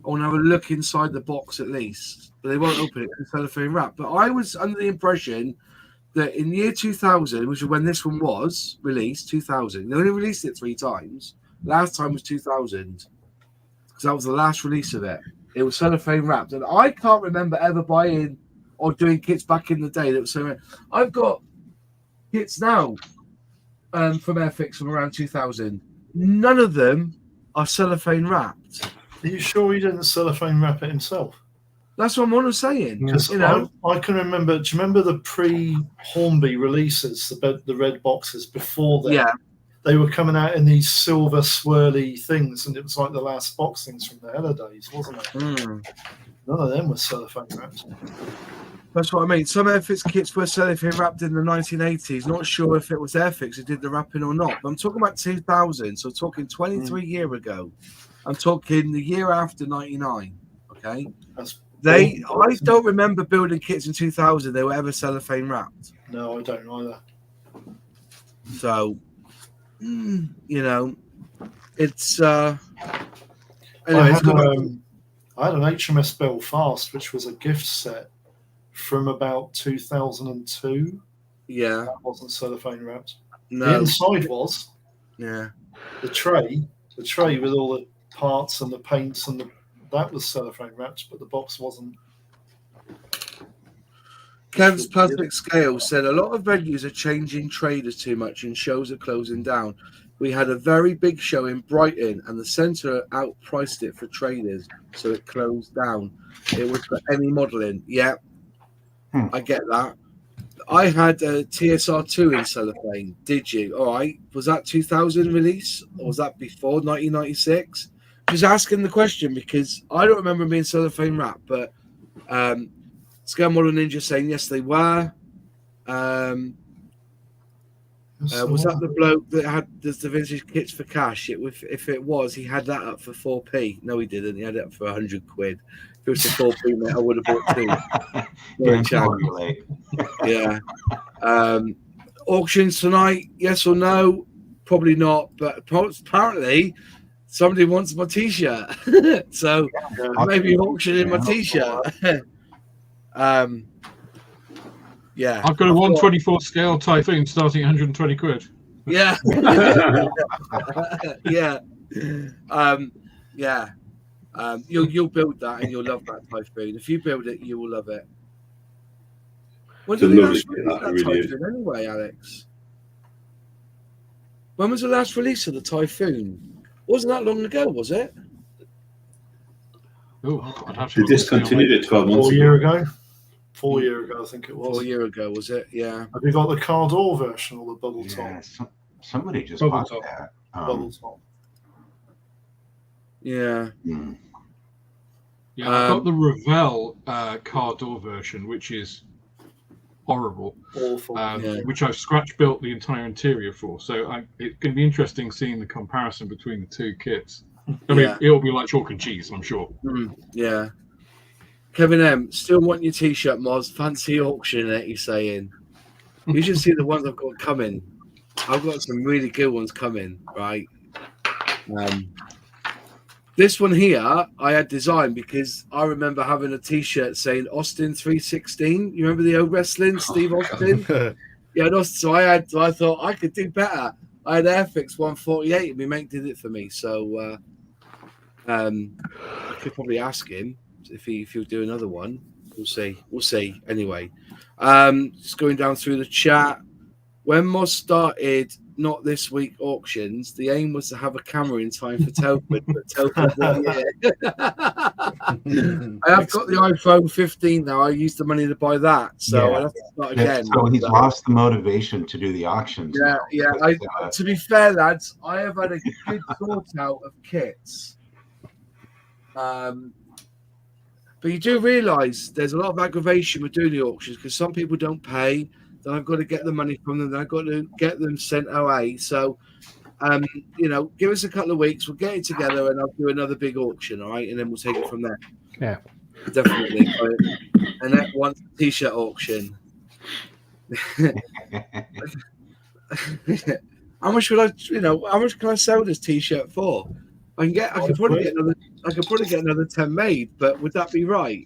I want to have a look inside the box at least. But they won't open it because it's cellophane wrap. But I was under the impression that in the year 2000, which is when this one was released, 2000, they only released it 3 times. Last time was 2000, because that was the last release of it. It was cellophane wrapped. And I can't remember ever buying or doing kits back in the day that was so. I've got kits now from Airfix from around 2000. None of them are cellophane wrapped. Are you sure he didn't cellophane wrap it himself? That's what I'm saying. I can remember. Do you remember the pre-Hornby releases, the red boxes before that? Yeah. They were coming out in these silver swirly things, and it was like the last box things from the Hella days, wasn't it? None of them were cellophane wrapped. That's what I mean. Some Airfix kits were cellophane wrapped in the 1980s. Not sure if it was Airfix who did the wrapping or not. But I'm talking about 2000, so I'm talking 23 years ago. I'm talking the year after 99. Okay. I don't remember building kits in 2000. They were ever cellophane wrapped. No, I don't either. So, it's. I had an HMS Belfast, which was a gift set from about 2002. Yeah. That wasn't cellophane wrapped. No. The inside was. Yeah. The tray with all the parts and the paints and that was cellophane wrapped, but the box wasn't. Kev's Plastic Scale said a lot of venues are changing traders too much and shows are closing down. We had a very big show in Brighton, and the centre outpriced it for traders, so it closed down. It was for any modelling. Yeah, I get that. I had a TSR2 in cellophane. Did you? All right. Was that 2000 release, or was that before 1996? Just asking the question because I don't remember being cellophane wrapped, but Scale Model Ninja saying yes, they were. Was that the bloke that had the vintage kits for cash? If it was, he had that up for 4p. No, he didn't. He had it up for 100 quid. If it was for 4p, mate, I would have bought two. Yeah. Auctions tonight? Yes or no? Probably not. But apparently, somebody wants my T-shirt, so maybe auctioning my T-shirt. Yeah, I've got a 124 scale Typhoon starting at 120 quid. Yeah. Yeah. Yeah. You'll build that and you'll love that Typhoon. If you build it, you will love it. When did they last release that Typhoon anyway, Alex? When was the last release of the Typhoon? Wasn't that long ago, was it? Oh, I'd have to discontinued it 12 months ago. 4 years ago. 4 years ago, I think it was. 4 years ago, was it? Yeah. Have you got the car door version or the bubble top? Somebody just Bubble bought top. that. Bubble top. Yeah. Yeah, I've got the Revell car door version, which is horrible. Awful. Which I've scratch built the entire interior for. So it's going to be interesting seeing the comparison between the two kits. I mean, it'll be like chalk and cheese, I'm sure. Yeah. Kevin M, still want your T-shirt, Moz. Fancy auctioning it, he's saying. You should see the ones I've got coming. I've got some really good ones coming, right? This one here, I had designed because I remember having a T-shirt saying Austin 316. You remember the old wrestling, Steve Austin? Yeah, so I thought I could do better. I had Airfix 148, and my mate did it for me. So I could probably ask him if he'll do another one. We'll see. Anyway, just going down through the chat. When Moz started Not This Week auctions, the aim was to have a camera in time for Telford, but Telford won. I have got the iPhone 15 now. I used the money to buy that, so I'll have to start again. So he's lost the motivation to do the auctions. To be fair, lads, I have had a good sort out of kits. But you do realise there's a lot of aggravation with doing the auctions because some people don't pay. Then I've got to get the money from them. Then I've got to get them sent away. So, give us a couple of weeks. We'll get it together and I'll do another big auction, all right? And then we'll take it from there. Yeah. Definitely. And that one T-shirt auction. How much can I sell this T-shirt for? I could probably get another 10 made, but would that be right?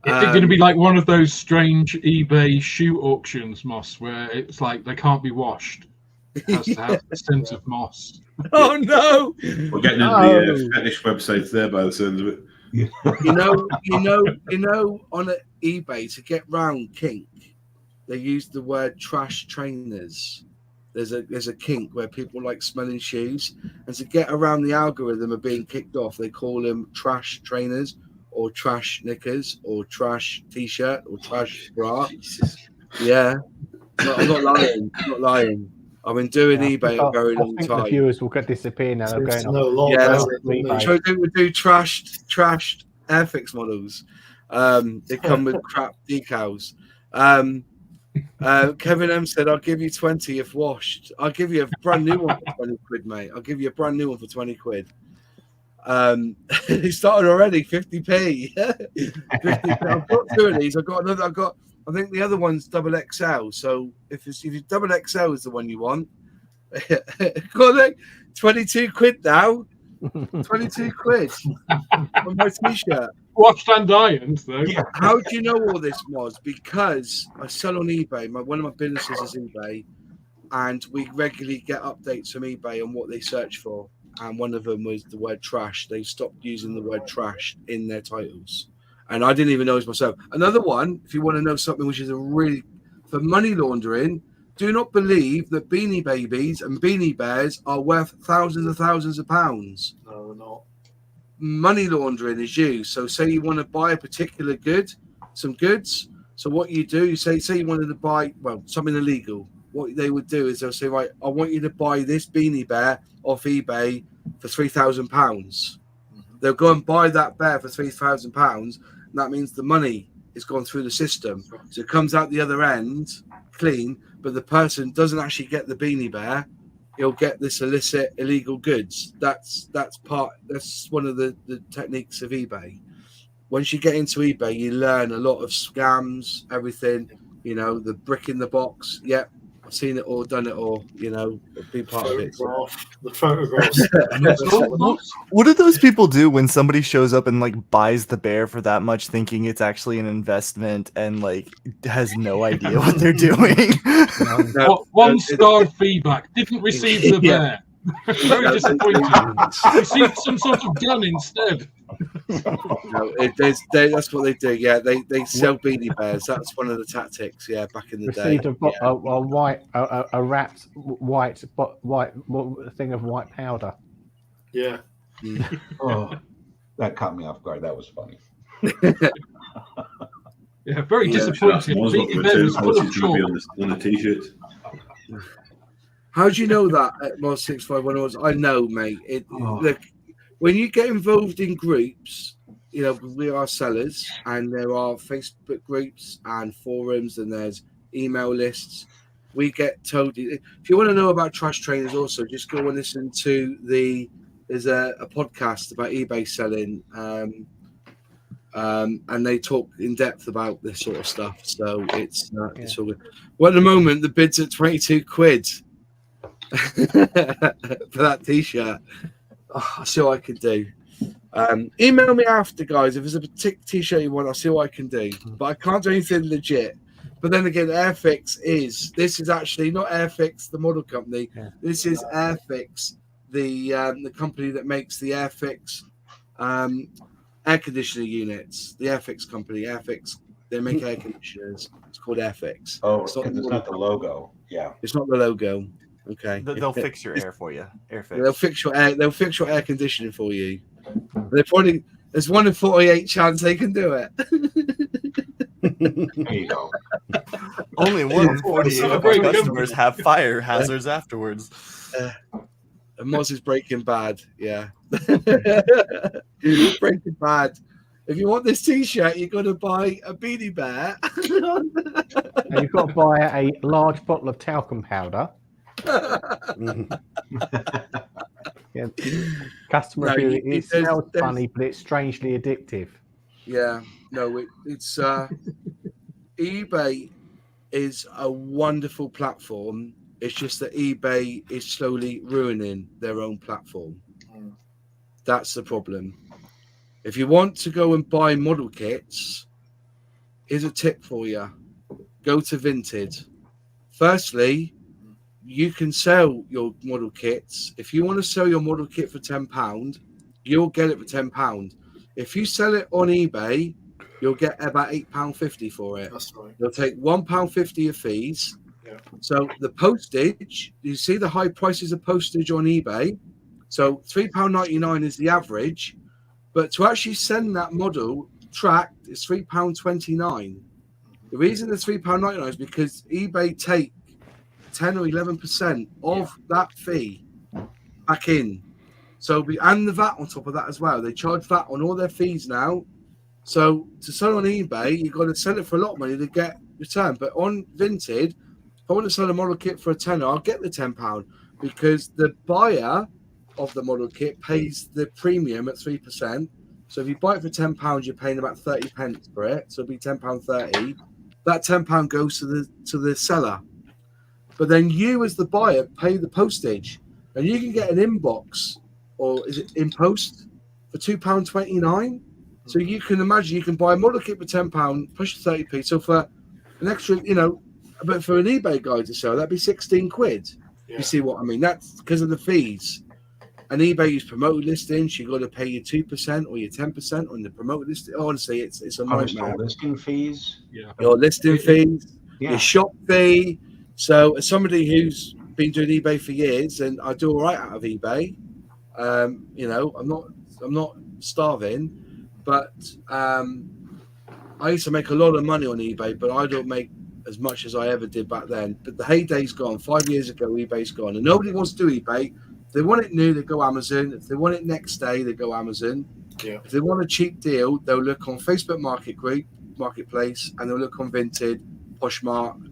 It's going to be like one of those strange eBay shoe auctions, Moss, where it's like they can't be washed. It has to have the scent of moss. Oh no! We're getting into the fetish websites there by the sounds of it. On eBay to get round kink, they use the word trash trainers. There's a kink where people like smelling shoes, and to get around the algorithm of being kicked off, they call them trash trainers or trash knickers or trash t-shirt or trash bra. Yeah, I'm not lying. I've been doing eBay a very long time. The viewers will disappear now. They're going we do trashed Airfix models. They come with crap decals. Kevin M said, I'll give you 20 if washed. I'll give you a brand new one for 20 quid, mate. I'll give you a brand new one for 20 quid. He started already, 50p. 50p. I've got two of these. I think the other one's double XL. So if you double XL is the one you want, got 22 quid now. 22 quid on my T-shirt. Washed and ironed, though. Yeah. How do you know all this, Moz? Because I sell on eBay. One of my businesses is eBay, and we regularly get updates from eBay on what they search for. And one of them was the word trash. They stopped using the word trash in their titles. And I didn't even know it myself. Another one, if you want to know something which is for money laundering, do not believe that Beanie Babies and Beanie Bears are worth thousands and thousands of pounds. No, they're not. Money laundering is used. So say you want to buy a particular some goods. So what you do, you say you wanted to buy, something illegal. What they would do is they'll say, right, I want you to buy this Beanie Bear off eBay for £3,000. They'll go and buy that bear for £3,000. And that means the money is gone through the system. So it comes out the other end clean, but the person doesn't actually get the Beanie Bear. He'll get this illicit, illegal goods. That's one of the techniques of eBay. Once you get into eBay, you learn a lot of scams, everything, the brick in the box. Yep. I've seen it all, done it all, been part of it. The photographs. What do those people do when somebody shows up and like buys the bear for that much, thinking it's actually an investment and like has no idea what they're doing? One-star feedback. Didn't receive the bear. Very disappointing. Received some sort of gun instead. That's what they do. Yeah, they sell Beanie Bears. That's one of the tactics. Yeah, back in the day. Received a wrapped white thing of white powder. Yeah. Oh, that caught me off guard. That was funny. Yeah, very disappointing. Beanie Bear was full of chalk. On the t-shirt. How do you know that at Mod 651? I know, mate. Look, when you get involved in groups, we are sellers, and there are Facebook groups and forums, and there's email lists. We get told. If you want to know about trash trainers, also just go and listen to there's a podcast about eBay selling, and they talk in depth about this sort of stuff. So it's all good. Well, at the moment, the bid's at 22 quid. For that t-shirt. I'll see what I can do. Email me after, guys. If there's a particular t-shirt you want, I'll see what I can do. But I can't do anything legit. But then again, this is actually not Airfix, the model company. Yeah. This is Airfix, the company that makes the Airfix air conditioner units. The Airfix company, Airfix, they make air conditioners. It's called Airfix. Oh, it's not the logo. Yeah, it's not the logo. Okay, they'll fix your air for you. Airfix. They'll fix your air conditioning for you. There's 1 in 48 chance they can do it. There you go. Only 1 in 48 of our customers have fire hazards afterwards. Moz is Breaking Bad. Yeah, Breaking Bad. If you want this t-shirt, you've got to buy a Beanie Bear. And you've got to buy a large bottle of talcum powder. Yeah. Customer review. It sounds funny, but it's strangely addictive. Yeah, no, it's eBay is a wonderful platform. It's just that eBay is slowly ruining their own platform. That's the problem. If you want to go and buy model kits, here's a tip for you. Go to Vinted. Firstly, you can sell your model kits. If you want to sell your model kit for £10, you'll get it for £10. If you sell it on eBay, you'll get about £8.50 for it. That's right. You'll take £1.50 of fees. Yeah. So the postage, you see the high prices of postage on eBay. So £3.99 is the average. But to actually send that model tracked is £3.29. The reason it's £3.99 is because eBay take 10 or 11% of that fee back in. So and the VAT on top of that as well. They charge VAT on all their fees now. So to sell on eBay, you've got to sell it for a lot of money to get return. But on Vinted, if I want to sell a model kit for a tenner, I'll get the £10 because the buyer of the model kit pays the premium at 3%. So if you buy it for £10, you're paying about 30 pence for it. So it'll be £10.30. That £10 goes to the seller. But then you, as the buyer, pay the postage, and you can get an inbox, or is it in post, for £2.29. So you can imagine you can buy a model kit for £10, push 30p. So for an extra, but for an eBay guy to sell, that'd be 16 quid. Yeah. You see what I mean? That's because of the fees. And eBay use promoted listings. You got to pay your 2% or your 10% on the promoted listing. Honestly, it's a nightmare. Listing fees. Yeah. Your listing fees, your shop fee. So as somebody who's been doing eBay for years, and I do all right out of eBay, you know, I'm not starving, but I used to make a lot of money on eBay, but I don't make as much as I ever did back then. But the heyday's gone. 5 years ago, eBay's gone, and nobody wants to do eBay. If they want it new, they go Amazon. If they want it next day, they go Amazon. Yeah. If they want a cheap deal, they'll look on Facebook Marketplace, and they'll look on Vinted, Poshmark,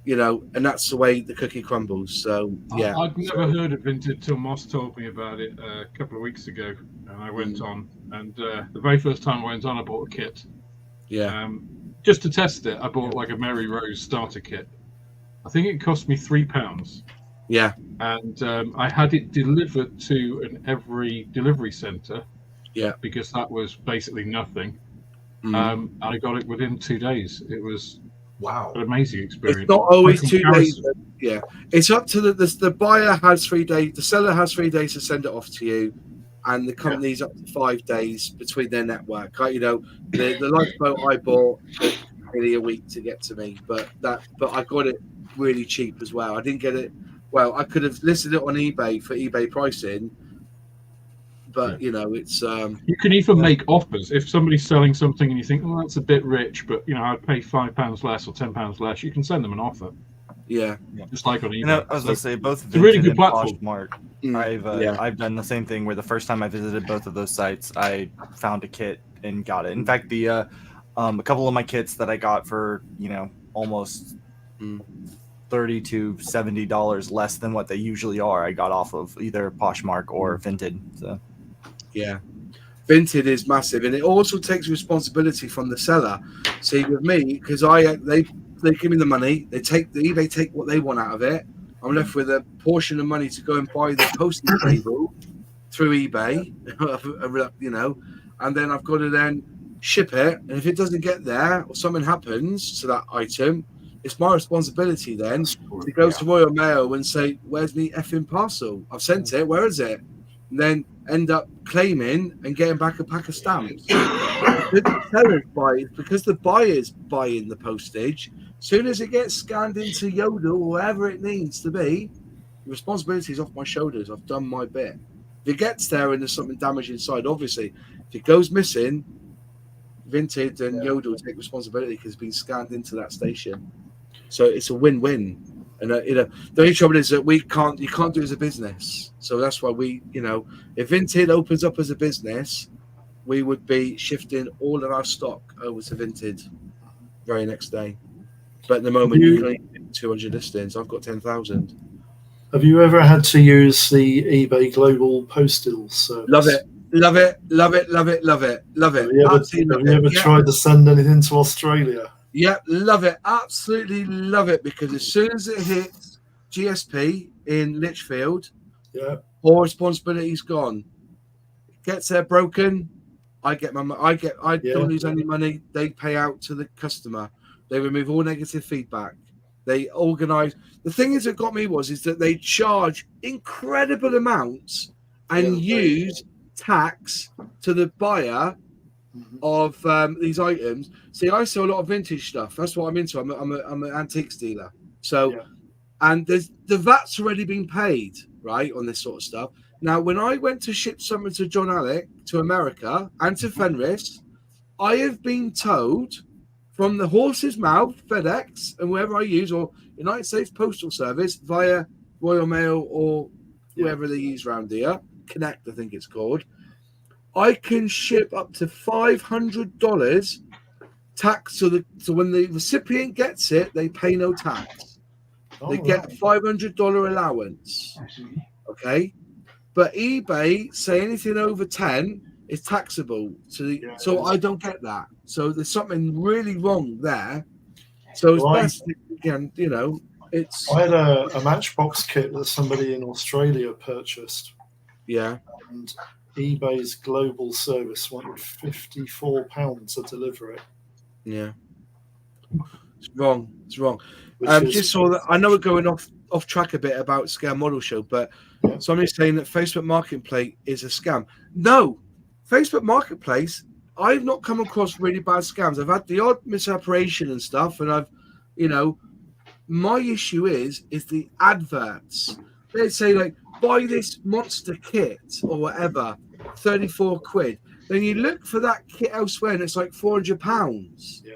you know, and that's the way the cookie crumbles. So yeah, I'd never heard of Vinted till Moss told me about it a couple of weeks ago, and I went on. And the very first time I went on, I bought a kit. Yeah. Just to test it, I bought like a Mary Rose starter kit. I think it cost me £3. Yeah. And I had it delivered to every delivery centre. Yeah. Because that was basically nothing. And I got it within 2 days. It was an amazing experience. It's not always 2 days. Yeah. It's up to the buyer has 3 days. The seller has 3 days to send it off to you. And the company's up to 5 days between their network. You know, the lifeboat I bought took nearly a week to get to me, but I got it really cheap as well. I didn't get it. Well, I could have listed it on eBay for eBay pricing, but you know, it's you can even make offers if somebody's selling something and you think, oh, that's a bit rich, but you know, I'd pay £5 less or £10 less. You can send them an offer. Yeah, just like on eBay. You know, I was going to say both it's a really Vinted good and platform. Poshmark. I've done the same thing where the first time I visited both of those sites, I found a kit and got it. In fact, the a couple of my kits that I got for, you know, almost $30 to $70 less than what they usually are, I got off of either Poshmark or Vinted. So yeah, Vinted is massive, and it also takes responsibility from the seller. See, with me, because they give me the money, eBay take what they want out of it. I'm left with a portion of money to go and buy the postage label through eBay, you know, and then I've got to then ship it. And if it doesn't get there or something happens to that item, it's my responsibility then to go to Royal Mail and say, "Where's me effing parcel? I've sent it. Where is it?" And then end up claiming and getting back a pack of stamps. The sellers buy it because the buyer's buying the postage. As soon as it gets scanned into Yodel or wherever it needs to be, the responsibility is off my shoulders. I've done my bit. If it gets there and there's something damaged inside, obviously, if it goes missing, Vinted and Yodel take responsibility because it's been scanned into that station. So it's a win-win. And you know, the only trouble is that you can't do it as a business. So that's why if Vinted opens up as a business, we would be shifting all of our stock over to Vinted very next day. But at the moment, you can only get 200 listings. I've got 10,000. Have you ever had to use the eBay Global Postal service? Love it. Love it. Love it. Love it. Love it. Love it. Have you ever tried to send anything to Australia? Yeah, love it. Absolutely love it, because as soon as it hits GSP in Lichfield, all responsibility's gone. It gets there broken. I get my money. I don't lose any money. They pay out to the customer. They remove all negative feedback. They organize. The thing is that got me is that they charge incredible amounts and use tax to the buyer of these items. See, I sell a lot of vintage stuff. That's what I'm into. I'm an antiques dealer. So, and the VAT's already been paid, right, on this sort of stuff. Now, when I went to ship something to John Alec to America and to Fenris, I have been told from the horse's mouth, FedEx, and wherever I use, or United States Postal Service via Royal Mail or whoever they use around here, Connect, I think it's called, I can ship up to $500 tax. So when the recipient gets it, they pay no tax. They get a $500 allowance. Okay, but eBay say anything over 10 is taxable. So I don't get that. So there's something really wrong there. So it's best again, you know. I had a Matchbox kit that somebody in Australia purchased. Yeah. And eBay's global service wanted £54 to deliver it. Yeah. It's wrong. It's wrong. Just saw that. I know we're going off track a bit about Scam Model Show, but somebody's saying that Facebook Marketplace is a scam. No, Facebook Marketplace, I've not come across really bad scams. I've had the odd misappropriation and stuff, and I've, you know, my issue is the adverts. They say like, buy this monster kit or whatever, 34 quid. Then you look for that kit elsewhere and it's like £400. Yeah.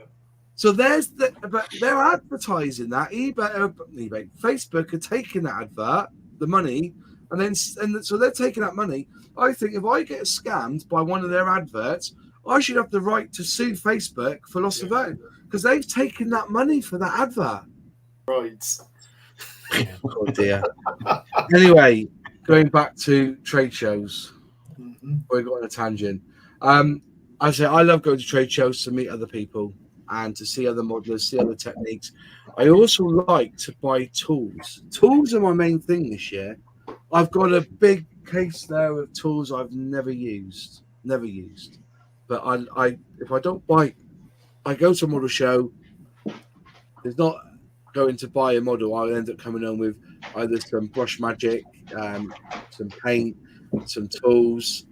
So but they're advertising that. eBay, Facebook are taking that advert, the money, and so they're taking that money. I think if I get scammed by one of their adverts, I should have the right to sue Facebook for loss of vote because they've taken that money for that advert. Right. Oh dear. Anyway, going back to trade shows, we got on a tangent. I say I love going to trade shows to meet other people and to see other modelers, see other techniques. I also like to buy tools. Tools are my main thing this year. I've got a big case there of tools I've never used. But if I don't buy, I go to a model show. There's not going to buy a model. I'll end up coming home with either some brush magic, some paint, some tools.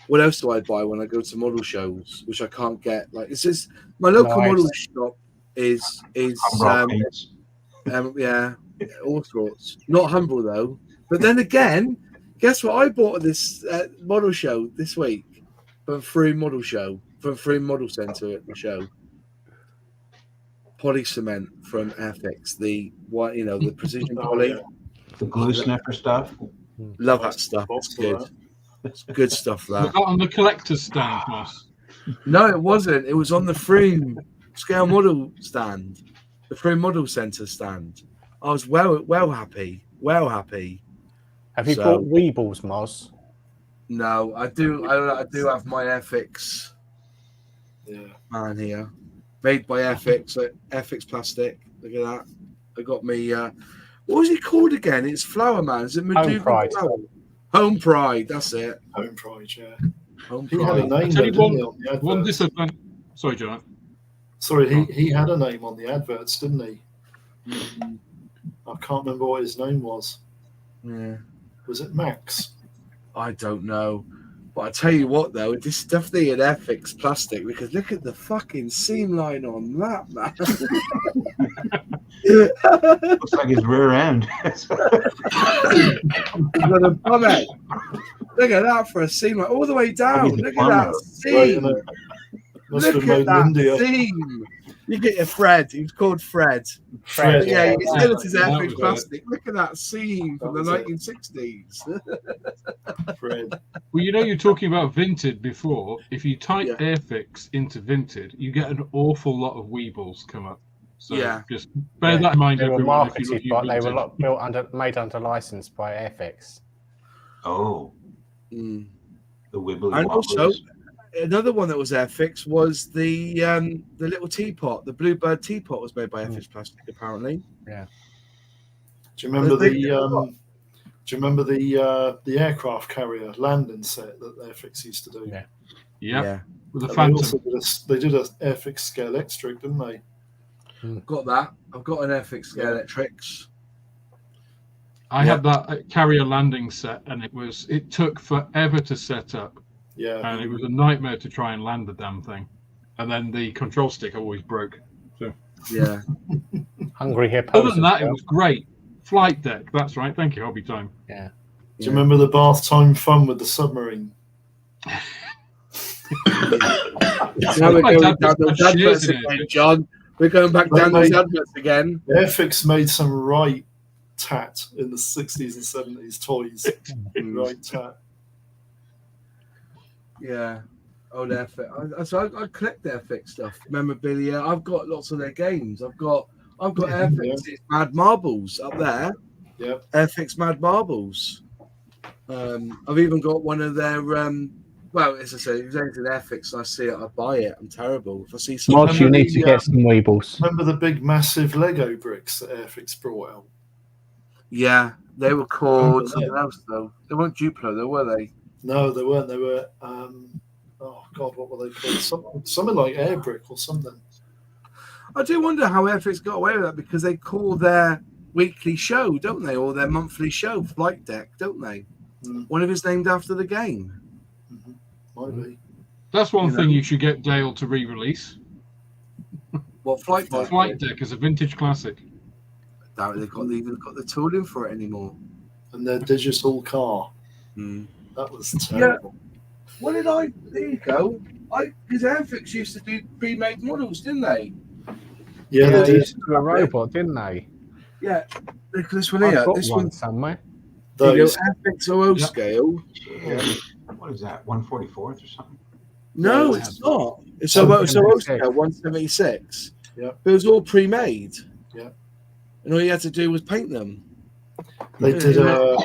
What else do I buy when I go to model shows, which I can't get? Like it's just my local model shop is all sorts. Not humble though. But then again, guess what? I bought at this model show this week from Sprue Model Centre at the show. Poly cement from Airfix, the precision poly, the glue sniffer stuff. Love that stuff. It's good. It's good stuff. That on the collector's stand, Moss. No, it wasn't. It was on the Sprue scale model stand, the Sprue Model Centre stand. I was well happy. Have you bought Weebles, Moz? No, I do. I do have my Airfix. Yeah, man here. Made by Airfix plastic. Look at that. I got me. What was it called again? It's Flower Man. Is it Home Pride? Home Pride. That's it. Home Pride. Yeah. Home He had a Pride. name. One disadvantage. Sorry, John. Sorry, he had a name on the adverts, didn't he? I can't remember what his name was. Yeah. Was it Max? I don't know. But I tell you what, though, this definitely an Airfix plastic because look at the fucking seam line on that, man. Looks like his rear end. Look at that for a seam line all the way down. Look at that seam. Look at that seam. You get your Fred. He's called Fred. Yeah, he still is Airfix plastic. Look at that seam from the 1960s. Fred. Well, you're talking about Vinted before. If you type Airfix into Vinted, you get an awful lot of Weebles come up. So just bear that in mind. They were everyone, marketed, but they were made under license by Airfix. Oh. The wibbly and wobblers. also, another one that was Airfix was the little teapot. The Bluebird teapot was made by Airfix plastic, apparently. Yeah. Do you remember the aircraft carrier landing set that Airfix used to do? Yeah. With the And Phantom. they did an Airfix scale electric, didn't they? Got that. I've got an Airfix scale electrics. I had that carrier landing set, and it took forever to set up. Yeah. And it was a nightmare to try and land the damn thing. And then the control stick always broke. So yeah. Hungry Hippos. Other than that, it was great. Flight deck, that's right. Thank you, Hobby Time. Yeah. Do you remember the bath time fun with the submarine? Now we're going down those adverts again, John. We're going back down those adverts again. Airfix made some right tat in the 60s and 70s toys. Right tat. Yeah. Old Airfix. So I collect Airfix stuff, memorabilia. I've got lots of their games. I've got Airfix's Mad Marbles up there. Yep. Airfix Mad Marbles. I've even got one of their well, as I say, if there's an Airfix and I see it, I buy it. I'm terrible. If I see something, Moz, you need to get some Weebles. Remember the big massive Lego bricks that Airfix brought out? Yeah, they were called something else though. They weren't Duplo, though, were they? No, they weren't. They were oh god, what were they called? Something like Air Brick or something. I do wonder how Airfix got away with that because they call their weekly show, don't they, or their monthly show Flight Deck, don't they? One of it's named after the game. Might be. That's one thing you should get Dale to re-release. What flight deck? Flight deck is a vintage classic. I doubt they've even got the tooling for it anymore. And their digital car. That was terrible. Yeah. What did I? There you go. Because Airfix used to do pre-made models, didn't they? Yeah, they they used to do a robot, didn't they? Yeah. Look at this one here. I've got This one somewhere. Those. Airfix OO scale. Yeah. What is that? 144th or something? No, it's not. It's OO scale 176. Yeah. But it was all pre-made. Yeah. And all you had to do was paint them. They did a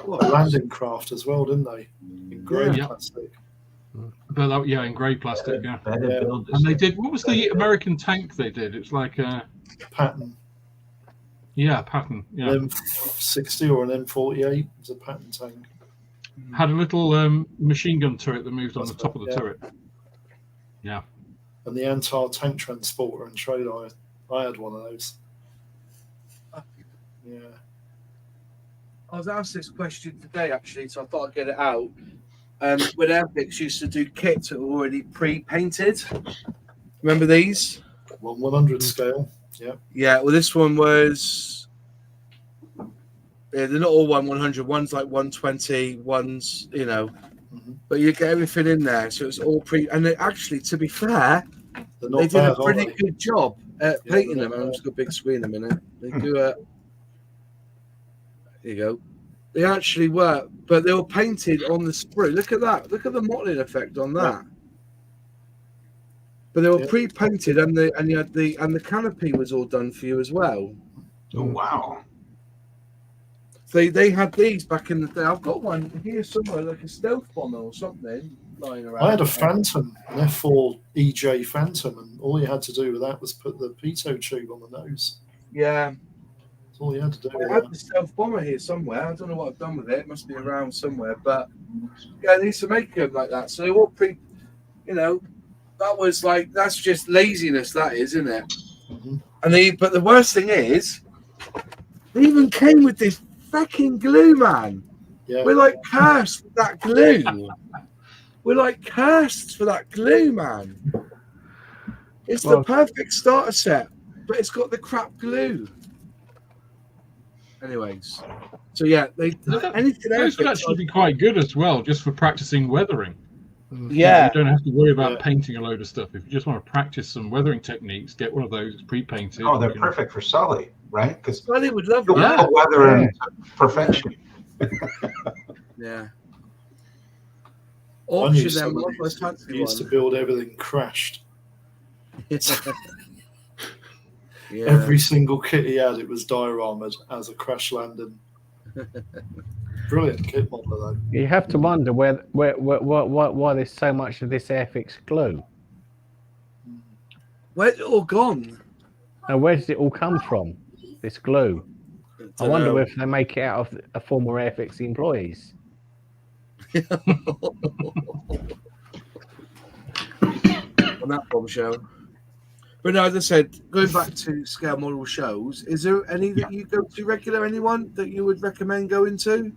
landing craft as well, didn't they? In grey plastic. But in grey plastic, yeah. Build And they did. What was the American tank they did? It's like a Patton. Yeah, Patton. Yeah. An M60 or an M48 was a Patton tank. Had a little machine gun turret that moved on the top of the turret. Yeah. And the Antar tank transporter and trailer, I had one of those. Yeah. I was asked this question today, actually, so I thought I'd get it out. When Airfix used to do kits that were already pre-painted. Remember these? 1/100 scale. Yeah. Yeah, well, this one was... Yeah, they're not all 1/100. One's like 120, one's, but you get everything in there. So it's all pre... And they, actually, to be fair, they did a pretty good job at painting them. I'm just got a big screen in a minute. They do a... There you go. They actually were, but they were painted on the sprue. Look at that. Look at the mottling effect on that. But they were pre-painted, and the canopy was all done for you as well. Oh wow! They had these back in the day. I've got one here somewhere, like a stealth bomber or something lying around. I had a Phantom, an F4 EJ Phantom, and all you had to do with that was put the pitot tube on the nose. Yeah. That's all you had to do. I have the stealth bomber here somewhere. I don't know what I've done with it. It must be around somewhere. But yeah, they used to make them like that. So they were that was like, that's just laziness, that is, isn't it? And but the worst thing is, they even came with this fucking glue, man. Yeah. We're like cursed for that glue. We're like cursed for that glue, man. It's the perfect starter set, but it's got the crap glue. Anyways, so yeah, those could actually be quite good as well, just for practicing weathering. Yeah, you don't have to worry about painting a load of stuff. If you just want to practice some weathering techniques, get one of those pre-painted. Oh, they're perfect for Sully, right? Because Sully would love that. Weather into perfection. Yeah. I used to build everything crashed. Yeah. Every single kit he had, it was dioramed as a crash landing. Brilliant kit modeler, though. You have to wonder why there's so much of this Airfix glue. Where's it all gone? And where does it all come from? This glue. I wonder if they make it out of a former Airfix employees. On that bombshell. But no, as I said, going back to scale model shows, is there any that you go to regular? Anyone that you would recommend going to?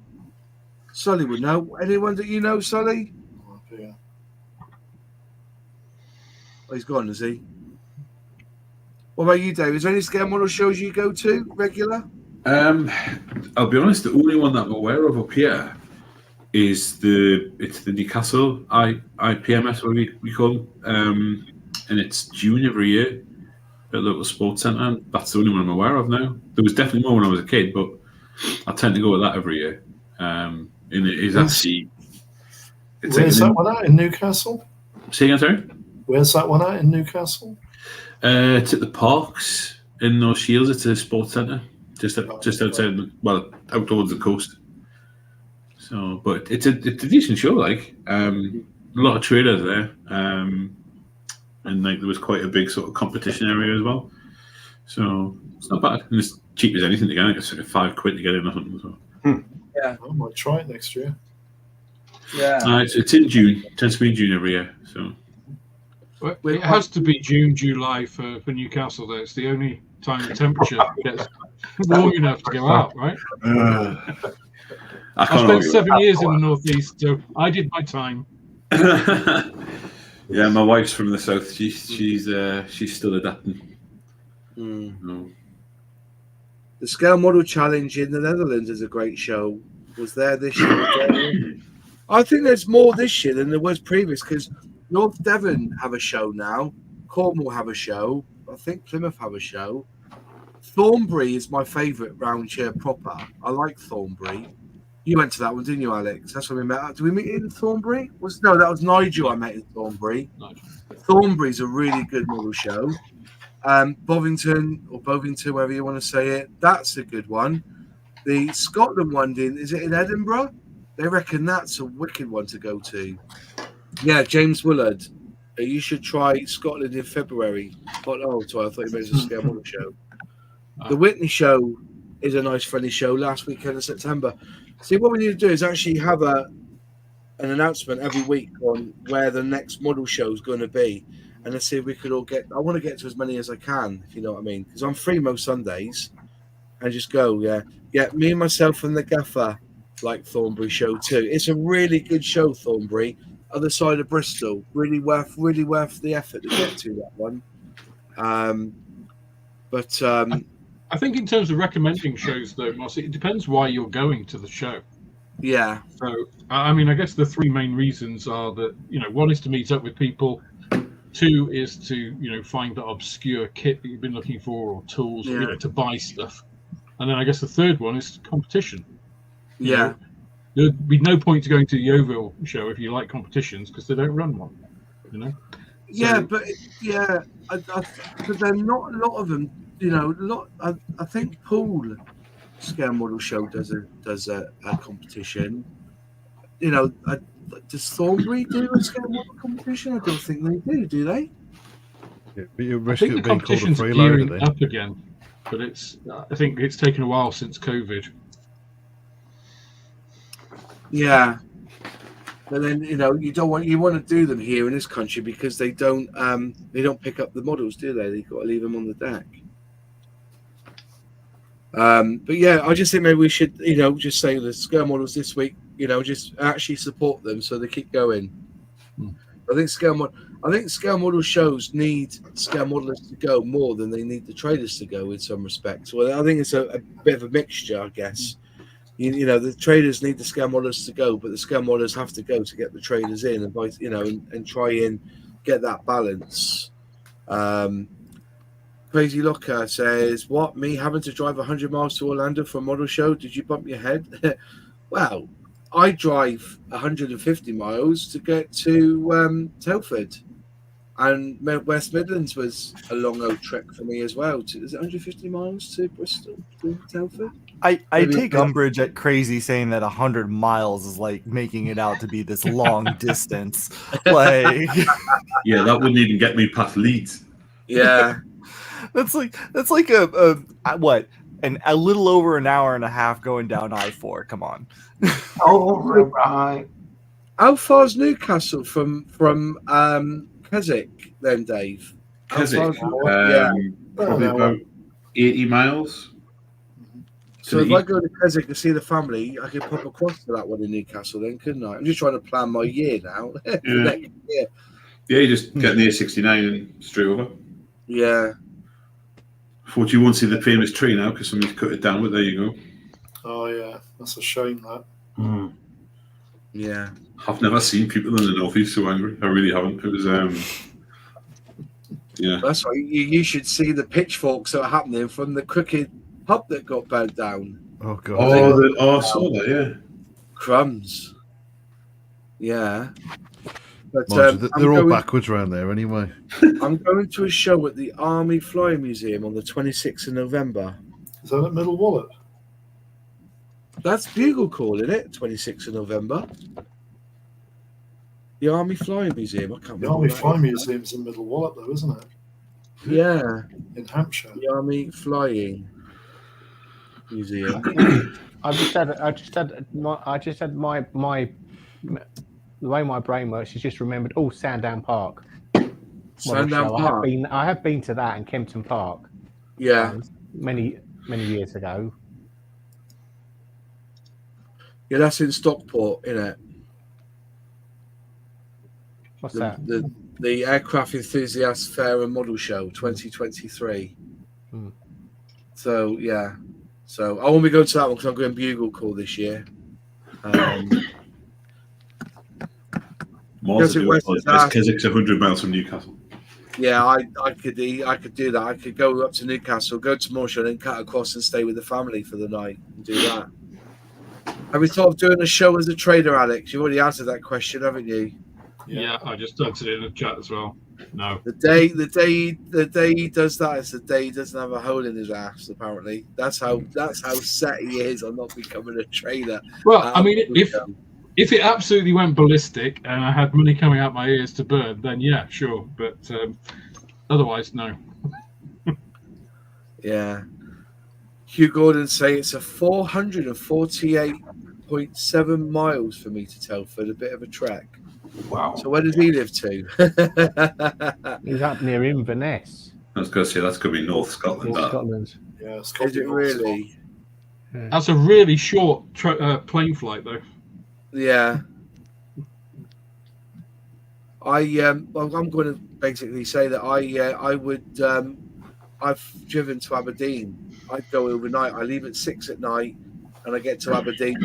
Sully would know. Anyone that you know, Sully? Yeah. Oh, he's gone, is he? What about you, Dave? Is there any scale model shows you go to regular? I'll be honest. The only one that I'm aware of up here is the Newcastle IPMS, what we call it. And it's June every year at a local sports centre. And that's the only one I'm aware of now. There was definitely more when I was a kid, but I tend to go with that every year. And it is actually... Where's that one at in Newcastle? Say again, sorry? Where's that one at in Newcastle? It's at the Parks in North Shields. It's a sports centre, just outside, out towards the coast. So, but it's a decent show, like. A lot of traders there. And like there was quite a big sort of competition area as well, so it's not bad. And it's cheap as anything to get. I think it's sort of £5 to get in or something. So. Yeah, I might try it next year. Yeah, it's in June. It tends to be in June every year. So it has to be June, July for Newcastle. Though it's the only time the temperature gets warm enough to go out, right? I spent 7 years in the northeast, so I did my time. Yeah, my wife's from the south. She's still adapting. No. The Scale Model Challenge in the Netherlands is a great show. Was there this year? I think there's more this year than there was previous because North Devon have a show now. Cornwall have a show. I think Plymouth have a show. Thornbury is my favourite round chair proper. I like Thornbury. You went to that one, didn't you, Alex? That's when we met. Did we meet in Thornbury? No, that was Nigel I met in Thornbury. Thornbury's a really good model show. Bovington, whatever you want to say it, that's a good one. The Scotland one, is it in Edinburgh? They reckon that's a wicked one to go to. Yeah, James Willard. You should try Scotland in February. Sorry, I thought you meant a Scale Model show. The Whitney show is a nice, friendly show last weekend of September. See, what we need to do is actually have an announcement every week on where the next model show is going to be. And let's see if we could all I want to get to as many as I can, if you know what I mean. Because I'm free most Sundays. And just go, yeah. Yeah, me and myself and the gaffer like Thornbury show too. It's a really good show, Thornbury. Other side of Bristol. Really worth the effort to get to that one. I think in terms of recommending shows, though, Mossy, it depends why you're going to the show. Yeah. So, I mean, I guess the three main reasons are that, one is to meet up with people. Two is to, find that obscure kit that you've been looking for or tools, to buy stuff. And then I guess the third one is competition. Yeah. There'd be no point to going to the Yeovil show if you like competitions because they don't run one, Yeah, but they're not a lot of them. I think Poole Scale Model Show does a competition. Does Thornbury do a scale model competition? I don't think they do they? Yeah, but you're I think the risking being called a competition's freeloader gearing then. up again, but I think it's taken a while since COVID. Yeah, but then you want to do them here in this country because they don't pick up the models, do they? They've got to leave them on the deck. But yeah, I just think maybe we should just say the scale models this week. Just actually support them so they keep going. I think scale model shows need scale modelers to go more than they need the traders to go in some respects. Well, I think it's a bit of a mixture, I guess. The traders need the scale modelers to go, but the scale modelers have to go to get the traders in, and try and get that balance. Crazy Locker says, "What, me having to drive 100 miles to Orlando for a model show? Did you bump your head?" Well, I drive 150 miles to get to Telford, and West Midlands was a long old trek for me as well. Is it 150 miles to Bristol to Telford? I take umbrage at Crazy saying that 100 miles is like making it out to be this long distance. Like, yeah, that wouldn't even get me past Leeds. Yeah, that's like a little over an hour and a half going down I-4. Come on. Right. How far's Newcastle from Keswick then, Dave? Keswick, Yeah, probably about 80 miles. So if I go to Keswick to see the family, I could pop across to that one in Newcastle then, couldn't I? I'm just trying to plan my year now. Yeah. Yeah, you just get near 69 and straight over. Yeah. Unfortunately, you won't see the famous tree now because somebody's cut it down, but there you go. Oh, yeah. That's a shame, that. Mm. Yeah. I've never seen people in the Northeast so angry. I really haven't. It was, yeah. That's why you should see the pitchforks that are happening from the crooked pub that got burnt down. Oh, God. I saw that, yeah. Crumbs. Yeah. But they're all backwards around there anyway. I'm going to a show at the Army Flying Museum on the 26th of November. Is that at Middle Wallet? That's Bugle Call, isn't it? 26th of November. The Army Flying Museum. I can't remember. The Army Flying Museum's in Middle Wallet, though, isn't it? Yeah. In Hampshire. The Army Flying Museum. I just had my the way my brain works is just remembered. Oh, Sandown Park. Sandown Park. I have been to that in Kempton Park. Yeah. Many years ago. Yeah, that's in Stockport, isn't it? What's that? The Aircraft Enthusiast Fair and Model Show 2023. So yeah, so I won't be going to that one because I'm going Bugle Call this year. Keswick's 100 miles from Newcastle. Yeah, I could do that. I could go up to Newcastle, go to Morshaw, and then cut across and stay with the family for the night and do that. Have we thought of doing a show as a trader, Alex? You've already answered that question, haven't you? Yeah, I just answered it in the chat as well. No. The day he does that is the day he doesn't have a hole in his ass. Apparently, that's how set he is on not becoming a trader. Well, I mean, if it absolutely went ballistic and I had money coming out my ears to burn, then yeah, sure. But otherwise, no. Yeah. Hugh Gordon say it's a 448.7 miles for me to Telford, a bit of a trek. Wow. So where does he live to? He's up near Inverness. I was going to say that's going to be North Scotland. Scotland. Yeah, it's Is it really? Yeah. That's a really short plane flight, though. Yeah. I'm going to basically say that I would. I've driven to Aberdeen. I'd go overnight. I leave at 6 at night, and I get to Aberdeen,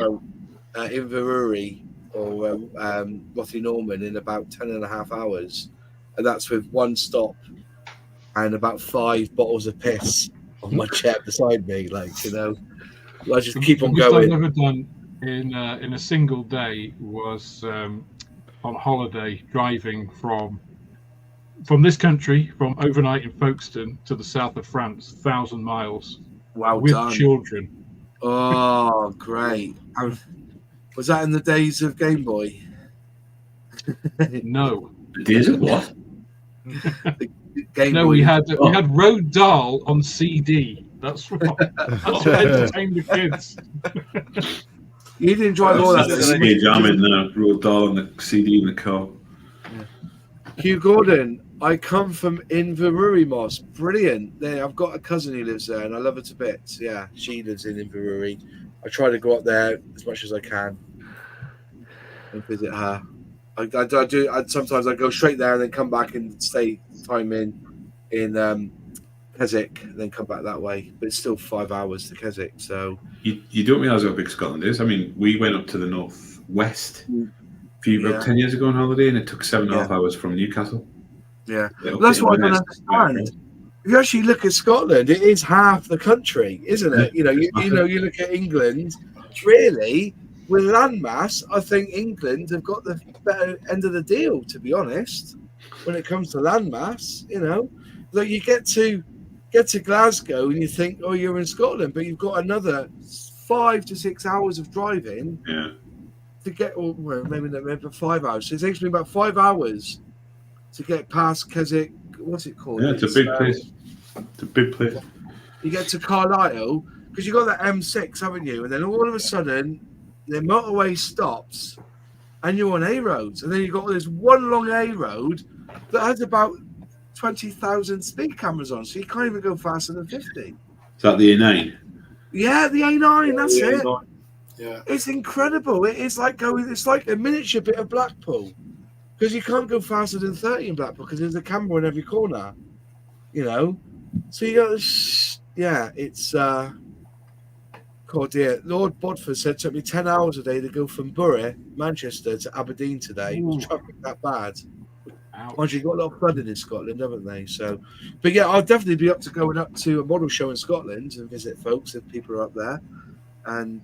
Inverurie or Rothy Norman in about 10.5 hours, and that's with one stop and about 5 bottles of piss on my chair beside me. Like, you know, I just keep on going. I've never done in a single day was on holiday driving from this country, from overnight in Folkestone to the south of France, 1,000 miles. Wow, with done. Children. Oh, great! Was that in the days of Game Boy? No. The days of what? Game no, Boy. we had Road Dahl on CD. That's what entertained the kids. You didn't drive all that. Jamming now. Road Dahl and the CD in the car. Yeah. Hugh Gordon, I come from Inverurie, Moss. Brilliant. There, I've got a cousin who lives there, and I love her to bits. Yeah, she lives in Inverurie. I try to go up there as much as I can and visit her. I do. Sometimes I go straight there and then come back and stay time in Keswick, and then come back that way. But it's still 5 hours to Keswick. So you don't realise how big Scotland is. I mean, we went up to the northwest about 10 years ago on holiday, and it took 7.5 hours from Newcastle. Yeah, well, that's what I don't understand. If you actually look at Scotland, it is half the country, isn't it? You look at England. Really, with landmass, I think England have got the better end of the deal. To be honest, when it comes to landmass, like you get to Glasgow and you think, oh, you're in Scotland, but you've got another 5 to 6 hours of driving. Yeah. To get, or well, maybe 5 hours. So it takes me about 5 hours to get past Keswick. What's it called? Yeah, it's a big place. It's a big place. You get to Carlisle because you got that M6, haven't you? And then all of a sudden, the motorway stops, and you're on A roads, and then you got this one long A road that has about 20,000 speed cameras on, so you can't even go faster than 50. Is that the A9? Yeah, the A9. That's it. A9. Yeah, it's incredible. It's like a miniature bit of Blackpool. Because you can't go faster than 30 in Blackpool because there's a camera in every corner, So you got this, it's, oh dear. Lord Bodford said it took me 10 hours a day to go from Bury, Manchester, to Aberdeen today. Was traffic that bad? Mind you, got a lot of flooding in Scotland, haven't they? So, but yeah, I'll definitely be up to going up to a model show in Scotland and visit folks if people are up there. And,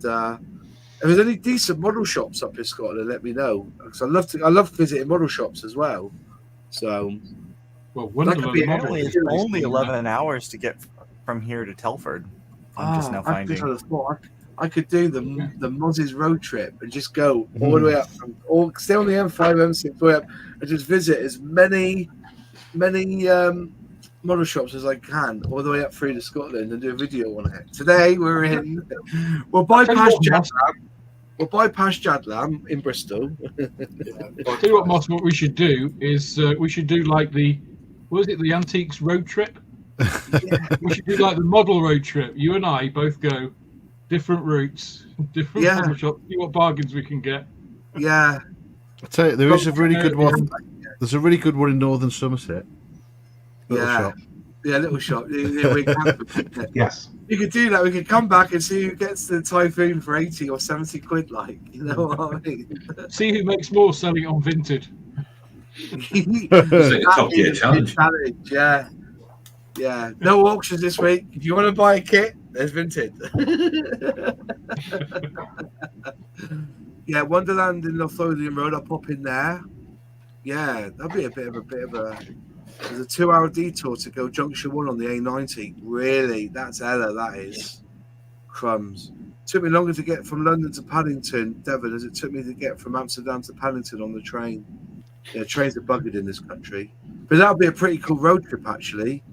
if there's any decent model shops up in Scotland, let me know. Because I love visiting model shops as well. So, well, it's only 11 hours to get from here to Telford. I'm just now finding. I could do the Moz's road trip and just go all the way up, or stay on the M5, M6 way up, and just visit as many model shops as I can, all the way up through to Scotland, and do a video on it. Today we'll bypass Jadlam. We'll bypass Jadlam in Bristol. I'll tell you what, Moss, what we should do is we should do like the Antiques road trip? We should do like the model road trip. You and I both go different routes, different model shops, see what bargains we can get. Yeah. I tell you, there is a really good one. There's a really good one in Northern Somerset. Yeah. Shop. Yeah, little shop. Yes. You could do that. We could come back and see who gets the Typhoon for 80 or 70 quid, like, you know what I mean? See who makes more selling it on Vinted. It's like a top tier challenge. Yeah. Yeah. No auctions this week. If you want to buy a kit, there's Vinted. Yeah, Wonderland in Lothian Road, I'll pop in there. Yeah, that'll be a bit of a there's a 2-hour detour to go junction 1 on the A90. Really? That's Ella, that is. Crumbs. Took me longer to get from London to Paddington, Devon, as it took me to get from Amsterdam to Paddington on the train. Yeah, trains are buggered in this country. But that'll be a pretty cool road trip, actually.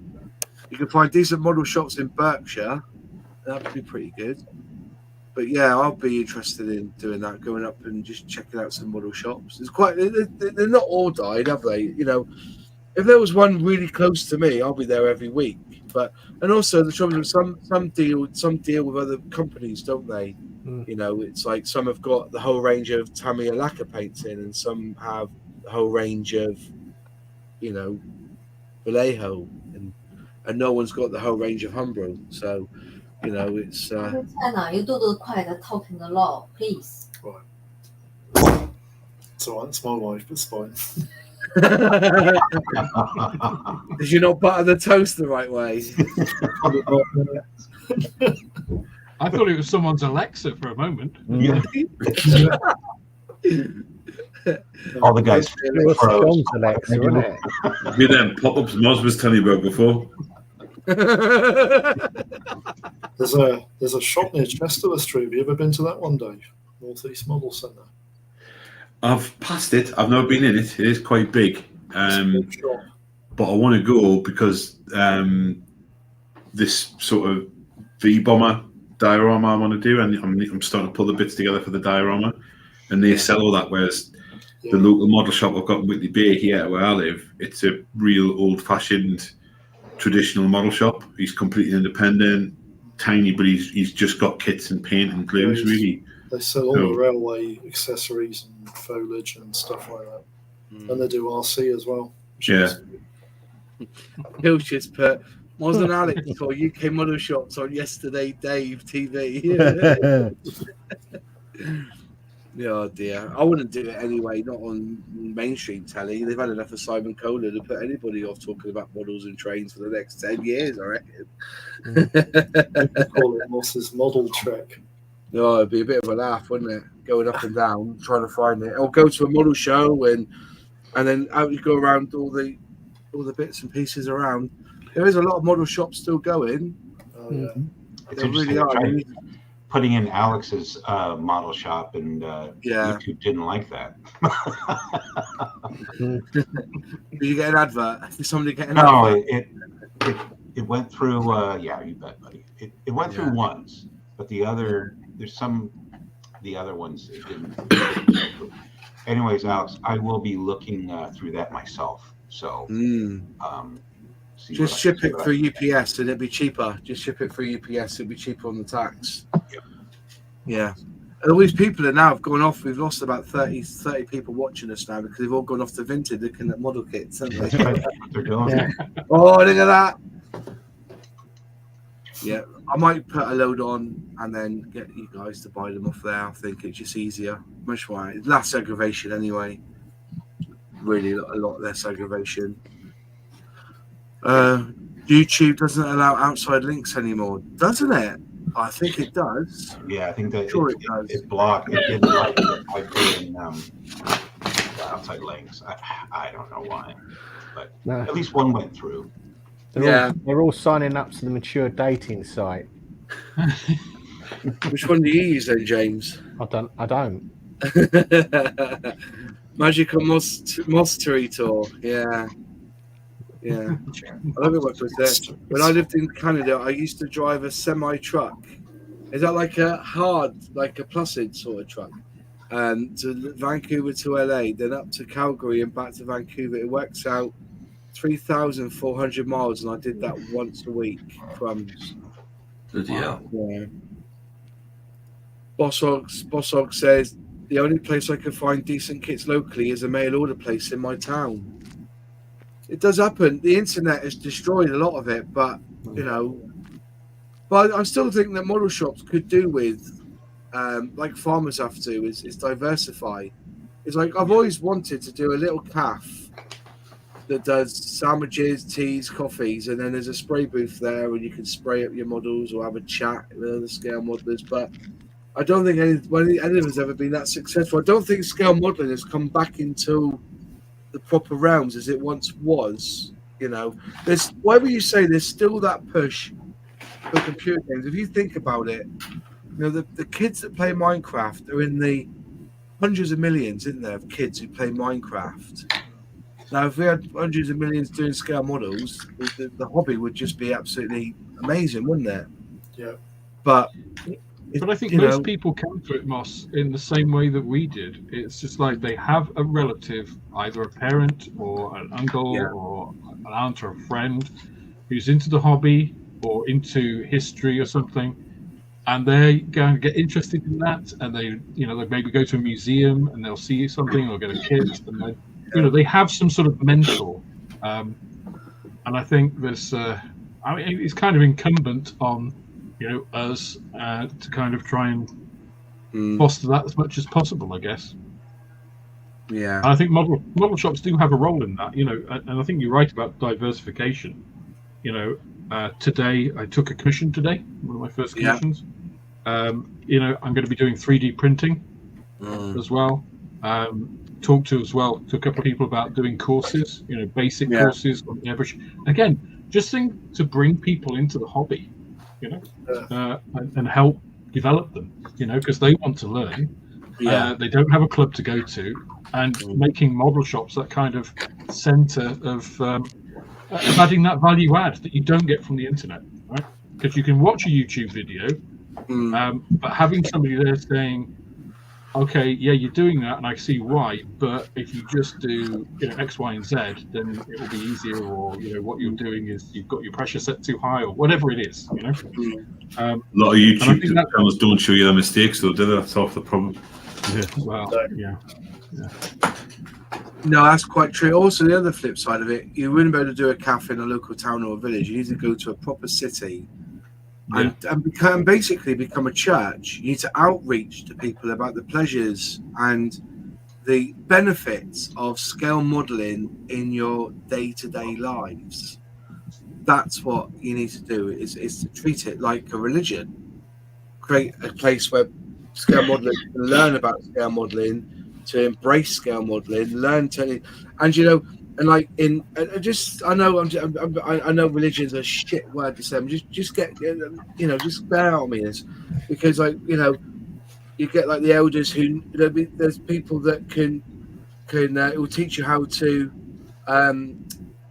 You can find decent model shops in Berkshire. That would be pretty good. But yeah, I'll be interested in doing that, going up and just checking out some model shops. It's quite, they're not all died, have they? You know, if there was one really close to me, I'll be there every week. But and also the trouble is some deal with other companies, don't they? You know, it's like some have got the whole range of Tamiya lacquer paints in, and some have the whole range of, you know, Vallejo, and no one's got the whole range of Umbro. So, you know, it's. Anna, you do the quiet talking a lot, please. Right. It's all right. It's my wife, but it's fine. Did you not butter the toast the right way? I thought it was someone's Alexa for a moment. Yeah. All the guys. It was John's Alexa, wasn't it? Be them pop-ups Moz was telling you about before. There's a shop near Chester Street. Have you ever been to that one, Dave? North East Model Centre. I've passed it. I've never been in it. It is quite big. But I want to go because this sort of V-bomber diorama I want to do, and I'm starting to pull the bits together for the diorama, and they sell all that, whereas the local model shop I've got in Whitley Bay here where I live, it's a real old-fashioned traditional model shop. He's completely independent, tiny, but he's just got kits and paint and glues, really. They sell all the railway accessories and foliage and stuff like that. And they do RC as well. Yeah. He'll just put Moz and Alex for UK model shops on Yesterday Dave TV. Oh dear. I wouldn't do it anyway, not on mainstream telly. They've had enough of Simon Kohler to put anybody off talking about models and trains for the next 10 years, I reckon. Call it Moss's model trek. No, it'd be a bit of a laugh, wouldn't it? Going up and down, trying to find it. Or go to a model show and then out you go around all the bits and pieces around. There is a lot of model shops still going. Oh, yeah. It's really are. Putting in Alex's model shop, and YouTube didn't like that. Did you get an advert? Did somebody get an advert? No, it went through. Yeah, you bet, buddy. It went through once, but the other ones it didn't. Anyways, Alex, I will be looking through that myself. So, just ship it through UPS and it'd be cheaper. Just ship it through UPS, it'd be cheaper on the tax. Yep. Yeah. And all these people are now gone off. We've lost about 30 people watching us now because they've all gone off to Vinted looking at model kits, haven't they? That's what they're doing. Yeah. Oh, look at that. Yeah, I might put a load on and then get you guys to buy them off there. I think it's just easier. Much more. It's less aggravation anyway. Really a lot less aggravation. YouTube doesn't allow outside links anymore, doesn't it? I think it does. Yeah, I think that sure it does. It blocked. It didn't like it. I put in outside links. I don't know why, but at least one went through. They're all signing up to the mature dating site. Which one do you use then, James? I don't. Magical Mostery Tour. Yeah. I love it. When I lived in Canada, I used to drive a semi truck. Is that like a Placid sort of truck? To Vancouver to LA, then up to Calgary and back to Vancouver. It works out 3,400 miles, and I did that once a week. Crumbs. Yeah. Bossog says the only place I can find decent kits locally is a mail order place in my town. it does happen. The internet has destroyed a lot of it, but you know, but I still think that model shops could do with, like farmers have to, is diversify. It's like I've always wanted to do a little cafe that does sandwiches, teas, coffees, and then there's a spray booth there, and you can spray up your models or have a chat with other scale modelers. But I don't think any of us ever been that successful. I don't think scale modeling has come back into the proper realms as it once was. You know, there's whatever you say, there's still that push for computer games. If you think about it, you know, the kids that play Minecraft are in the hundreds of millions, isn't there, of kids who play Minecraft. Now, if we had hundreds of millions doing scale models, the hobby would just be absolutely amazing, wouldn't it? Yeah. But I think most people come to it, Moss, in the same way that we did. It's just like they have a relative, either a parent or an uncle or an aunt or a friend who's into the hobby or into history or something, and they go and get interested in that, and they maybe go to a museum and they'll see something or get a kit, and then they have some sort of mentor. And I think there's, it's kind of incumbent on us to kind of try and foster that as much as possible, I guess. Yeah. And I think model shops do have a role in that, and I think you're right about diversification. Today I took a commission today, one of my first commissions. I'm going to be doing 3D printing as well. Talked to as well to a couple of people about doing courses, basic courses on airbrush. Again, just to bring people into the hobby, and help develop them, because they want to learn. They don't have a club to go to, and making model shops that kind of center of adding that value add that you don't get from the internet, right? Because you can watch a YouTube video, but having somebody there saying, okay, yeah, you're doing that, and I see why. But if you just do, X, Y, and Z, then it will be easier. Or what you're doing is you've got your pressure set too high, or whatever it is. A lot of YouTube channels don't show you the mistakes, though, do they? That's half the problem. Yeah. Well, yeah. No, that's quite true. Also, the other flip side of it, you wouldn't be able to do a cafe in a local town or a village. You need to go to a proper city. And basically become a church. You need to outreach to people about the pleasures and the benefits of scale modeling in your day-to-day lives. That's what you need to do, is to treat it like a religion. Create a place where scale modeling can learn about scale modeling, to embrace scale modeling, learn to, and and like I know religion's a shit word to say. Just bear on me this, because you get like the elders who there's people that can it will teach you how to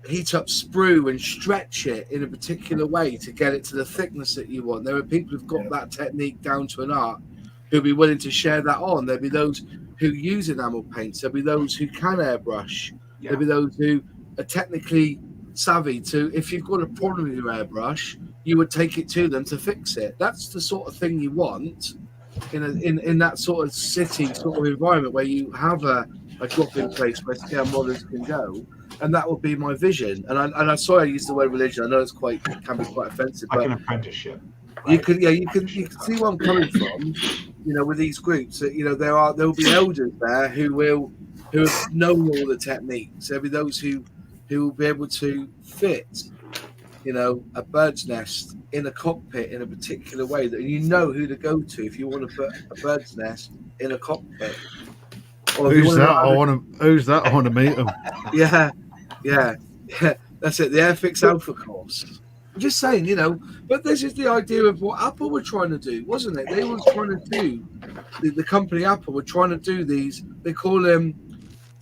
heat up sprue and stretch it in a particular way to get it to the thickness that you want. There are people who've got that technique down to an art who'll be willing to share that on. There'll be those who use enamel paints. There'll be those who can airbrush. There'll be those who are technically savvy to, if you've got a problem with your airbrush, you would take it to them to fix it. That's the sort of thing you want in that sort of city sort of environment where you have a drop-in place where scale models can go. And that would be my vision. And I sorry I used the word religion. I know it can be quite offensive. Like but an apprenticeship. Right? You can see where I'm coming from. With these groups, that there will be elders there who have known all the techniques. There'll be those who will be able to fit, a bird's nest in a cockpit in a particular way that who to go to if you want to put a bird's nest in a cockpit. Who's that? I want to meet them. Yeah. That's it. The Airfix Alpha course. I'm just saying, but this is the idea of what Apple were trying to do, wasn't it? They were trying to do, the company Apple were trying to do these, they call them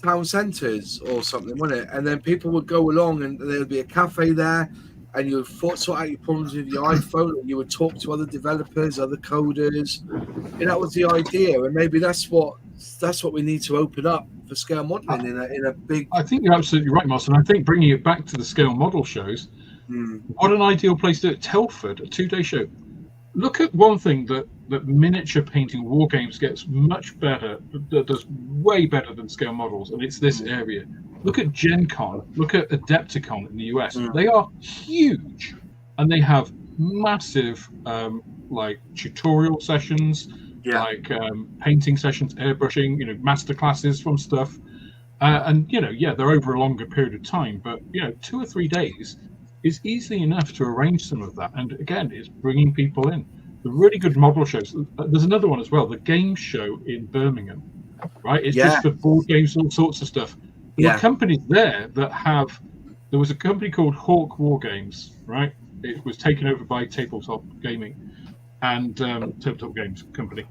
town centres or something, wasn't it? And then people would go along and there would be a cafe there, and you would sort out your problems with your iPhone, and you would talk to other developers, other coders. And that was the idea. And maybe that's what we need to open up for scale modelling in a big... I think you're absolutely right, Martin. I think bringing it back to the scale model shows, what an ideal place to do it. Telford, a 2-day show. Look at one thing that miniature painting war games gets much better, that does way better than scale models, and it's this area. look at Gen Con, look at Adepticon in the US. They are huge, and they have massive like tutorial sessions, like painting sessions, airbrushing, master classes from stuff. And they're over a longer period of time, but 2 or 3 days is easily enough to arrange some of that. And again, it's bringing people in. The really good model shows. There's another one as well, the game show in Birmingham, right? It's just for board games, all sorts of stuff. There are companies there that have. There was a company called Hawk War Games, right? It was taken over by Tabletop Gaming and Tabletop Games Company,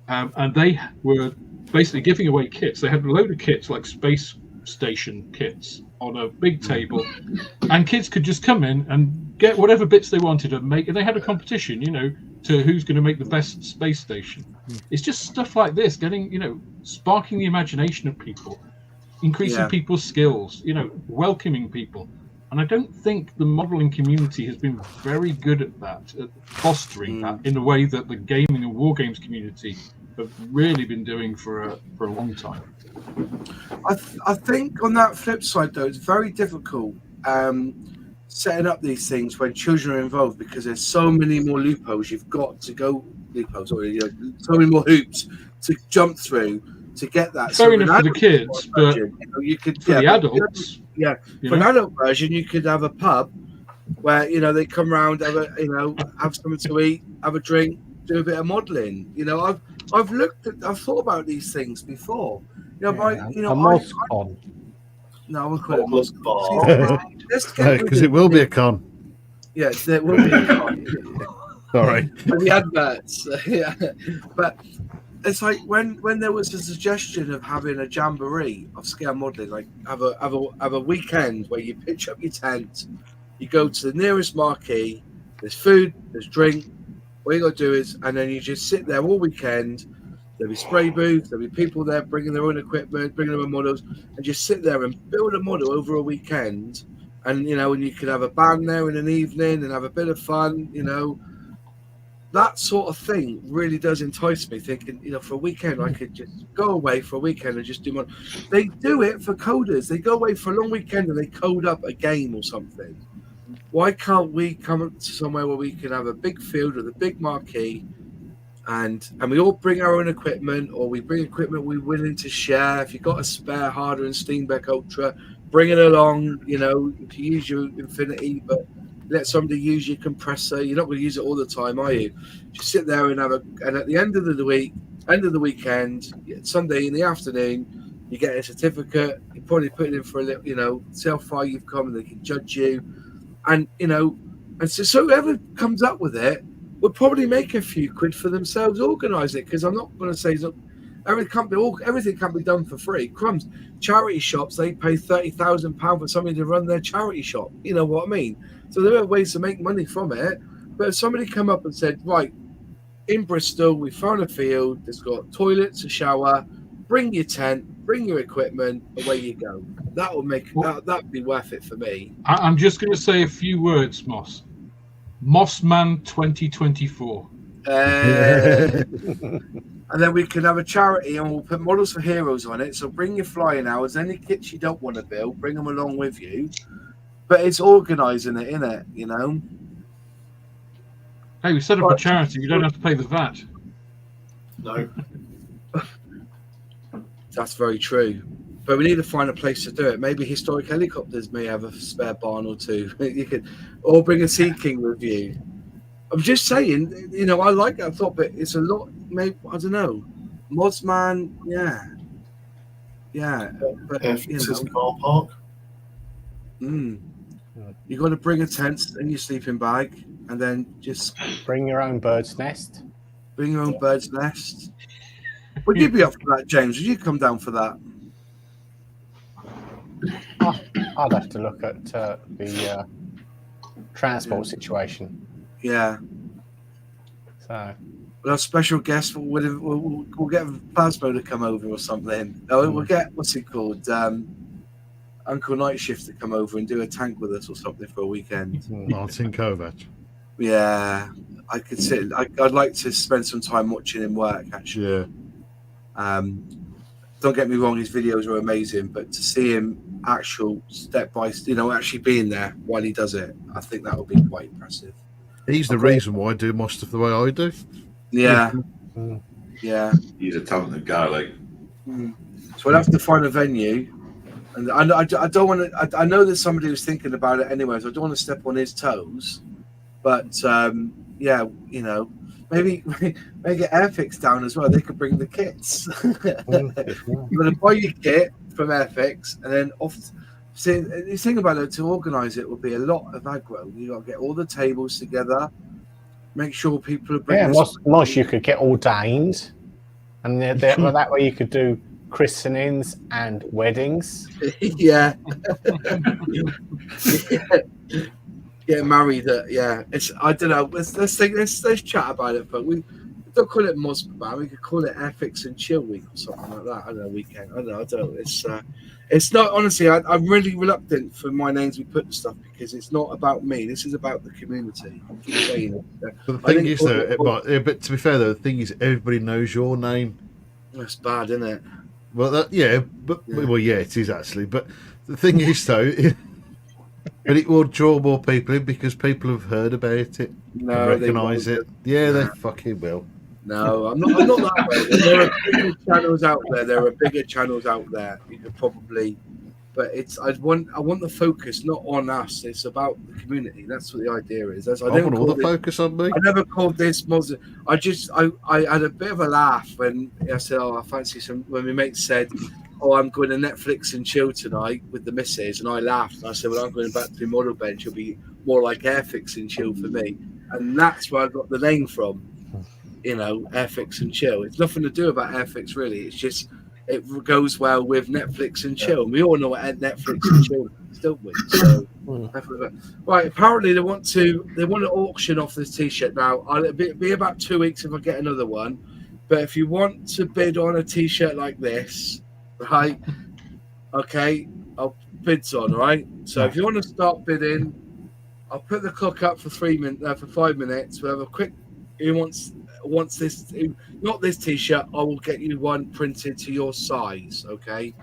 and they were basically giving away kits. They had a load of kits, like space station kits, on a big table, and kids could just come in and get whatever bits they wanted and make. And they had a competition, to who's going to make the best space station. It's just stuff like this, getting, sparking the imagination of people, increasing people's skills, welcoming people. And I don't think the modeling community has been very good at that, at fostering that in the way that the gaming and war games community have really been doing for a long time. I think on that flip side, though, it's very difficult setting up these things when children are involved, because there's so many more loopholes you've got to go so many more hoops to jump through to get that. Fair enough for the kids, but you could, for the adults, for an adult version, you could have a pub where they come around, have something to eat, have a drink, do a bit of modelling. I've thought about these things before. a MozCon. No, we'll call it MozCon. Because it will be a con. Yes, there will be a con. Sorry. The adverts. But it's like when there was a suggestion of having a jamboree of scale modelling, like have a weekend where you pitch up your tent, you go to the nearest marquee, there's food, there's drink. What you got to do is, and then you just sit there all weekend. There'll be spray booths, there'll be people there bringing their own equipment, bringing their own models, and just sit there and build a model over a weekend. And, and you could have a band there in an evening and have a bit of fun, That sort of thing really does entice me, thinking, for a weekend, I could just go away for a weekend and just do more. They do it for coders. They go away for a long weekend and they code up a game or something. Why can't we come up to somewhere where we can have a big field with a big marquee, and we all bring our own equipment, or we bring equipment we're willing to share? If you've got a spare Harder and Steenbeck Ultra, bring it along. You can use your Infinity, but let somebody use your compressor. You're not going to use it all the time, are you? Just sit there and and at the end of the weekend, Sunday in the afternoon, you get a certificate. You probably put it in for a little, see how far you've come, and they can judge you. And and so whoever comes up with it would probably make a few quid for themselves, organise it. Because I'm not going to say everything can't be done for free. Crumbs, charity shops, they pay £30,000 for somebody to run their charity shop. You know what I mean? So there are ways to make money from it. But if somebody come up and said, right, in Bristol, we found a field that's got toilets, a shower, bring your tent, bring your equipment, away you go. That would that'd be worth it for me. I'm just going to say a few words, Moss. Mossman 2024. And then we can have a charity and we'll put Models for Heroes on it. So bring your flying hours, any kits you don't want to build, bring them along with you. But it's organising it, innit? Hey, we set up a charity. You don't have to pay the VAT. No. That's very true. But we need to find a place to do it. Maybe Historic Helicopters may have a spare barn or two. You could, or bring a Sea King with you. I'm just saying, I like that thought, but it's a lot. Maybe I don't know. Modsman, yeah. But Airfix car park. You got to bring a tent and your sleeping bag, and then just bring your own bird's nest. Bring your own bird's nest. Would you be up for that, James? Would you come down for that? I'd have to look at the transport situation. Yeah. So we'll have special guests. We'll get Plasmo to come over or something. We'll get, what's it called? Uncle Night Shift to come over and do a tank with us or something for a weekend. Martin Kovac. Yeah. I could sit. I'd like to spend some time watching him work, actually. Yeah. Don't get me wrong, his videos are amazing, but to see him actual step by actually being there while he does it. I think that would be quite impressive. He's the reason why I do my stuff the way I do. Yeah. Yeah. He's a talented guy, like. So we'll have to find a venue, and I don't want to. I know that somebody was thinking about it anyway, so I don't want to step on his toes. But yeah, maybe get Airfix down as well. They could bring the kits. You're going to buy your kit from Airfix, and then off. See, the thing about it, to organise it would be a lot of aggro. You got to get all the tables together, make sure people are bringing. Yeah, most you could get ordained, and that way you could do christenings and weddings. Yeah. Get married. Yeah, it's. I don't know. Let's chat about it. But we don't call it Mosbah. We could call it Airfix and Chill Week or something like that. I don't know. Weekend. I don't know. It's not, honestly. I'm really reluctant for my names we put to stuff because it's not about me. This is about the community. I keep saying it. But the thing is, though, but to be fair, though, the thing is, everybody knows your name. That's bad, isn't it? Well, well, yeah, it is actually. But the thing is, though, but it will draw more people in because people have heard about it, no, recognise it. Yeah, they fucking will. No, I'm not that way. There are bigger channels out there. You could probably, but I want the focus not on us. It's about the community. That's what the idea is. I want all the focus on me. I never called this Muslim. I had a bit of a laugh when I said, "Oh, I fancy some." When my mate said, "Oh, I'm going to Netflix and chill tonight with the missus," and I laughed. And I said, "Well, I'm going back to the model bench. It'll be more like Airfix and Chill for me," and that's where I got the name from. Airfix and Chill. It's nothing to do about Airfix, really. It's just it goes well with Netflix and Chill. We all know what Netflix and Chill is, don't we? So, right. Apparently, they want to auction off this T-shirt now. It'll be about 2 weeks if I get another one. But if you want to bid on a T-shirt like this, right? Okay, I'll bids on. Right. So if you want to start bidding, I'll put the clock up for 5 minutes. We'll have a quick. Who wants this, not this T-shirt, I will get you one printed to your size. Okay,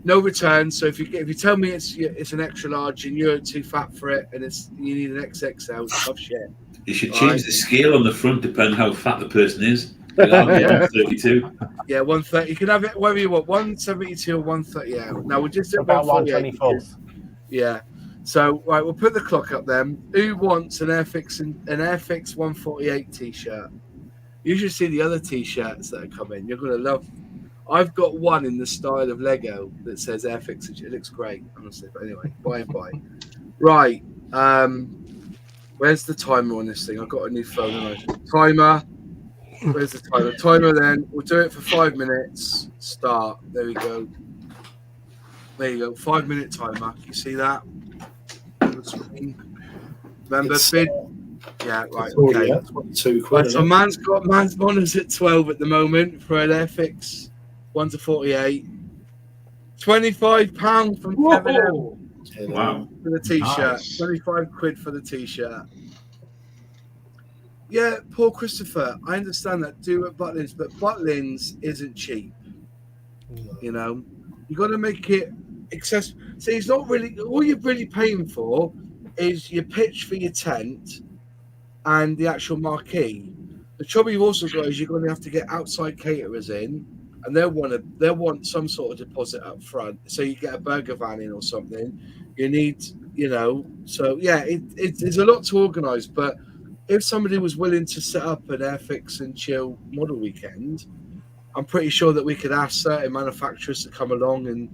no returns. So if you tell me it's an extra large and you're too fat for it and you need an XXL, tough shit. You should change the scale on the front depending how fat the person is. 132. Yeah, 130. You can have it whether you want 172 or 130. Yeah. Now we'll just do about 124. Yeah. So right, we'll put the clock up then. Who wants an Airfix 148 T-shirt? You should see the other T-shirts that are coming. You're gonna love. I've got one in the style of Lego that says Airfix. It looks great, honestly. But anyway, buy. Right. Where's the timer on this thing? I've got a new phone. Timer. Where's the timer? Timer. Then we'll do it for 5 minutes. Start. There we go. 5-minute timer. You see that? Remember, bid. Yeah, right. Okay. Right, so man's bonus at 12 at the moment for an Airfix 1 to 48. £25 from Kevin L. Wow. For the T-shirt. Nice. 25 quid for the T-shirt. Yeah, Paul Christopher. I understand that. Do at Butlins, but Butlins isn't cheap. You got to make it accessible. See, it's not really all you're really paying for is your pitch for your tent and the actual marquee. The trouble you've also got is you're going to have to get outside caterers in, and they'll want some sort of deposit up front. So you get a burger van in or something. You need, So yeah, it's a lot to organise. But if somebody was willing to set up an Airfix and Chill model weekend, I'm pretty sure that we could ask certain manufacturers to come along and,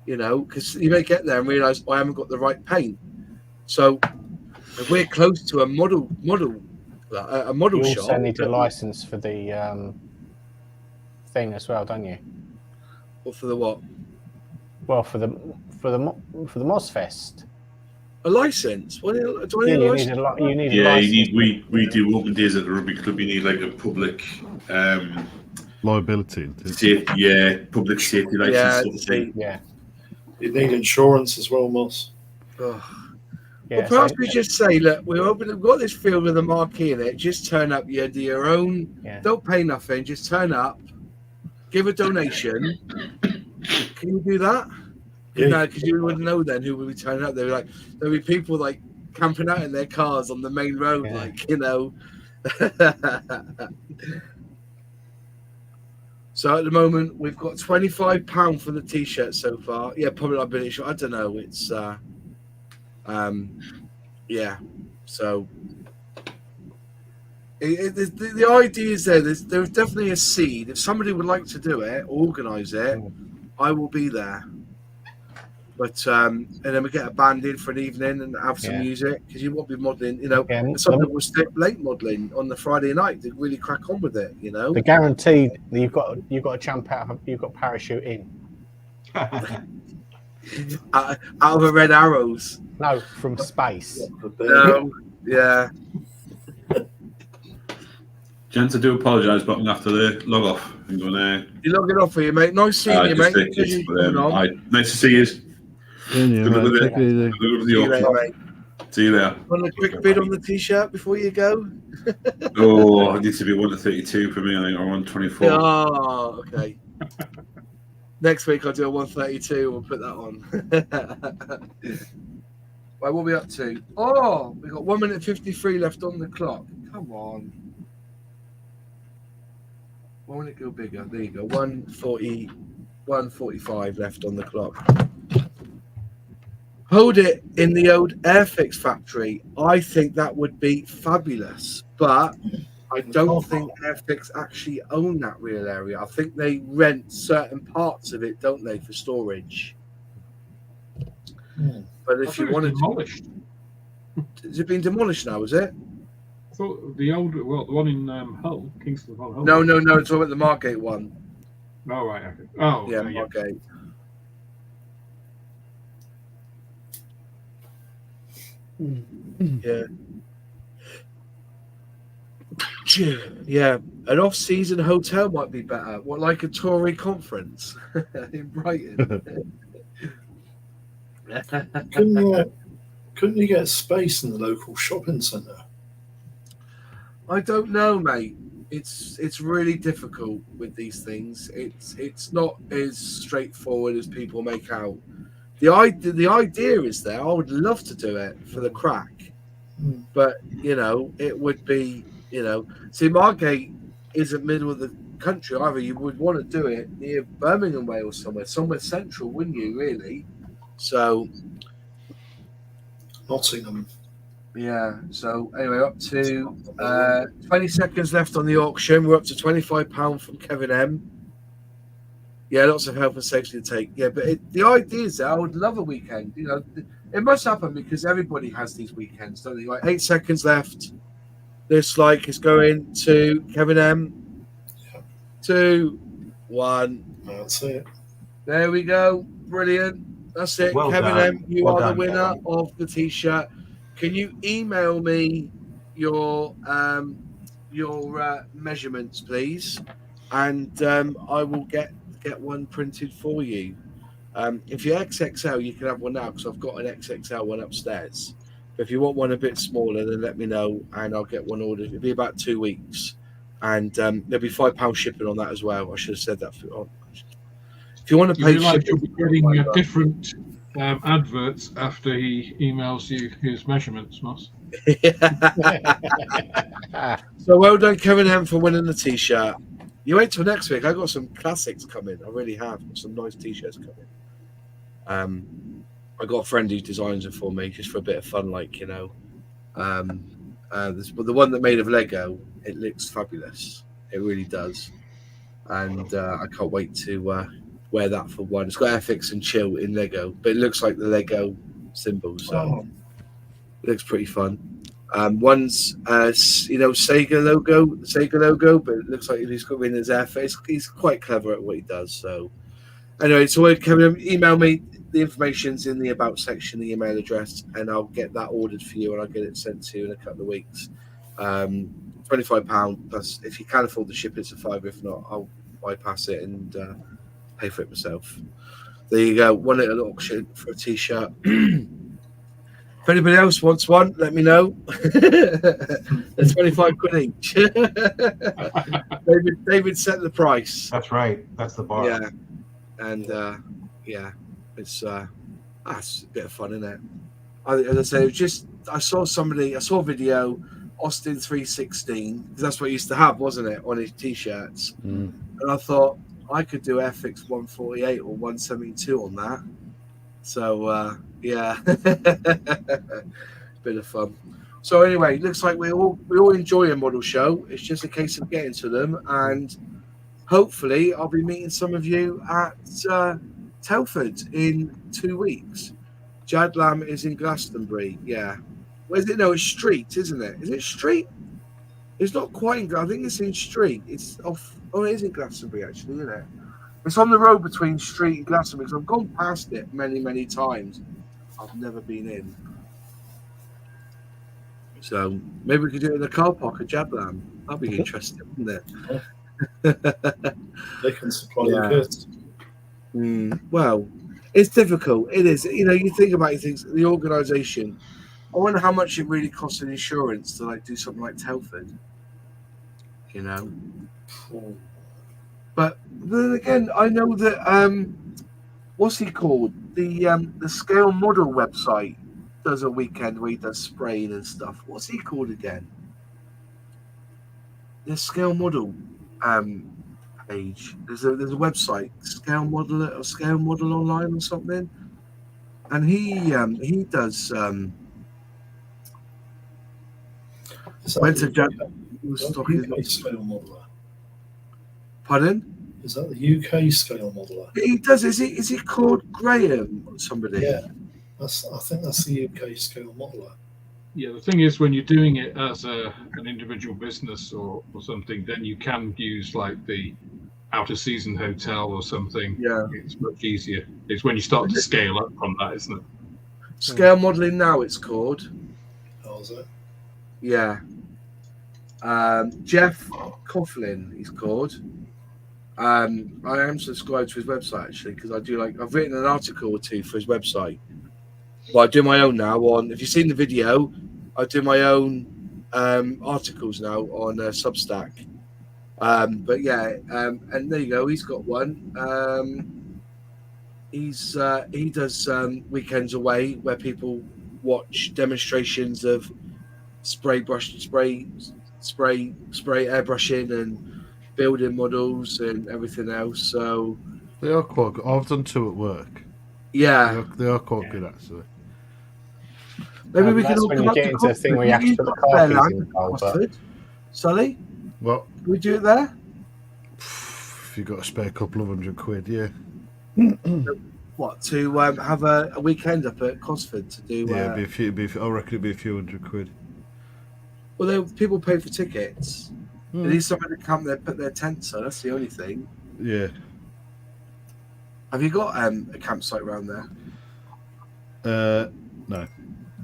because you may get there and realise I haven't got the right paint. So if we're close to a model shop, you also need a license for the thing as well, don't you? Or for the what? Well, for the Mozfest. A license? What do I need a license? You need a license. We do open days at the rugby club. You need like a public liability. Public safety license. Yeah. You need insurance as well, Moss. Oh. Yeah, well, perhaps we just say, look, we've got this field with a marquee in it. Just turn up. You do your own. Yeah. Don't pay nothing. Just turn up. Give a donation. Can you do that? No, because you wouldn't know then who would be turning up. There'd be people like camping out in their cars on the main road, like, you know. So at the moment we've got £25 for the t-shirt so far. Yeah, probably not been issued. I don't know. It's yeah. So the idea is there's definitely a seed. If somebody would like to do it, organise it, I will be there. But and then we get a band in for an evening and have some music, because you won't be modelling, you know. Some people stay late modelling on the Friday night to really crack on with it, you know. The guaranteed that you've got to jump out, you've got parachute in. out of a red arrows. No, from space. No, yeah. Gents, I do apologise, but I'm going to have to log off. I'm going to... You're logging off for you, mate. Nice seeing you, mate. Nice to see you. Good luck with it. See you there. Want a quick bid on the t-shirt before you go? Oh, it needs to be 1:32 for me. I think, or 1:24. Oh, okay. Next week I'll do a 1:32. We'll put that on. Right, what are we up to? Oh, we've got 1 minute 53 left on the clock. Come on. Why won't it go bigger? There you go. 1:45 left on the clock. Hold it in the old Airfix factory. I think that would be fabulous, but I don't think Airfix actually own that real area. I think they rent certain parts of it, don't they, for storage? But if you wanted demolished. Has it been demolished now, is it? I thought the one in Hull, Kingston upon Hull. No, it's all about the Margate one. Oh, right, okay. Oh, yeah, Margate. Yeah, an off-season hotel might be better. What, like a Tory conference in Brighton? Couldn't you get space in the local shopping centre? I don't know, mate. It's really difficult with these things. It's not as straightforward as people make out. The idea is there. I would love to do it for the crack, but you know, it would be, you know, see, Margate isn't middle of the country either. You would want to do it near Birmingham way or somewhere central, wouldn't you? Really? So Nottingham. Yeah. So anyway, up to 20 seconds left on the auction. We're up to £25 from Kevin M. Yeah, lots of health and safety to take. Yeah, but the idea is that I would love a weekend. You know, it must happen because everybody has these weekends, don't they? Like 8 seconds left. This is going to Kevin M. 2, 1. That's it. There we go. Brilliant. That's it. Well Kevin done. M. You Well are the done, winner Kevin. of the t-shirt. Can you email me your measurements, please? And I will get one printed for you. If you're XXL, you can have one now because I've got an XXL one upstairs. But if you want one a bit smaller, then let me know and I'll get one ordered. It'll be about 2 weeks, and there'll be £5 shipping on that as well. I should have said that. If you want to pay you'll shipping, be getting different adverts after he emails you his measurements, Moss. So well done, Kevin M, for winning the t-shirt. You wait till next week. I got some classics coming. I really have got some nice t-shirts coming. I got a friend who designs it for me just for a bit of fun, like, you know. But the one that made of Lego, it looks fabulous. It really does, and I can't wait to wear that for one. It's got Airfix and Chill in Lego, but it looks like the Lego symbol, so it looks pretty fun. One's Sega logo, but it looks like he's got in his Airfix. He's quite clever at what he does. So anyway, so Kevin, email me. The information's in the about section, the email address, and I'll get that ordered for you, and I'll get it sent to you in a couple of weeks. £25 plus. If you can afford the ship, it's a £5. If not, I'll bypass it and pay for it myself. There you go. One little auction for a t-shirt. If anybody else wants one, let me know. They're 25 quid each. David set the price. That's right. That's the bar. Yeah. And yeah. It's that's a bit of fun, isn't it? As I say, it was just I saw a video, Austin 316, because that's what he used to have, wasn't it, on his t-shirts? And I thought I could do FX 148 or 172 on that. So yeah, bit of fun. So anyway, looks like we all enjoy a model show. It's just a case of getting to them, and hopefully I'll be meeting some of you at Telford in 2 weeks. Jadlam is in Glastonbury. Yeah. Where is it? No, it's Street, isn't it? Is it Street? It's not quite in I think it's in Street. It's off. Oh, it is in Glastonbury, actually, isn't it? It's on the road between Street and Glastonbury, because I've gone past it many, many times. I've never been in. So maybe we could do it in the car park at Jadlam. That'd be interesting, wouldn't it? They can supply the goods. Well, it's difficult. It is. You know, you think about the organisation. I wonder how much it really costs in insurance to do something like Telford. You know. But then again, I know that what's he called? The Scale Model website does a weekend where he does spraying and stuff. What's he called again? The Scale Model page. There's a website, Scale Model or Scale Model Online or something, and he does went to UK Scale Modeler. Pardon? Is that the UK Scale Modeler? He does. Is it called Graham or somebody? Yeah, I think that's the UK Scale Modeler. Yeah, the thing is, when you're doing it as an individual business or something, then you can use the out of season hotel or something. Yeah, it's much easier. It's when you start to scale up from that, isn't it? Scale Modeling Now, it's called. Oh, is it? Yeah. Jeff Coughlin, he's called. I am subscribed to his website actually, because I've written an article or two for his website. But I do my own now on. If you've seen the video, I do my own articles now on Substack. But yeah, and there you go. He's got one. He does weekends away where people watch demonstrations of spray airbrushing and building models and everything else. So they are quite good. I've done two at work. Yeah, they are quite good actually. Maybe we can that's all when come you up get to into the Cosford. thing where you have to put the car keys in the car. Sully, well, can we do it there? If you've got a spare couple of £100, yeah. What, to have a weekend up at Cosford to do? Yeah, I reckon it'd be a few £100. Well, people pay for tickets. They need somebody to come there, put their tents on. That's the only thing. Yeah. Have you got a campsite around there? No.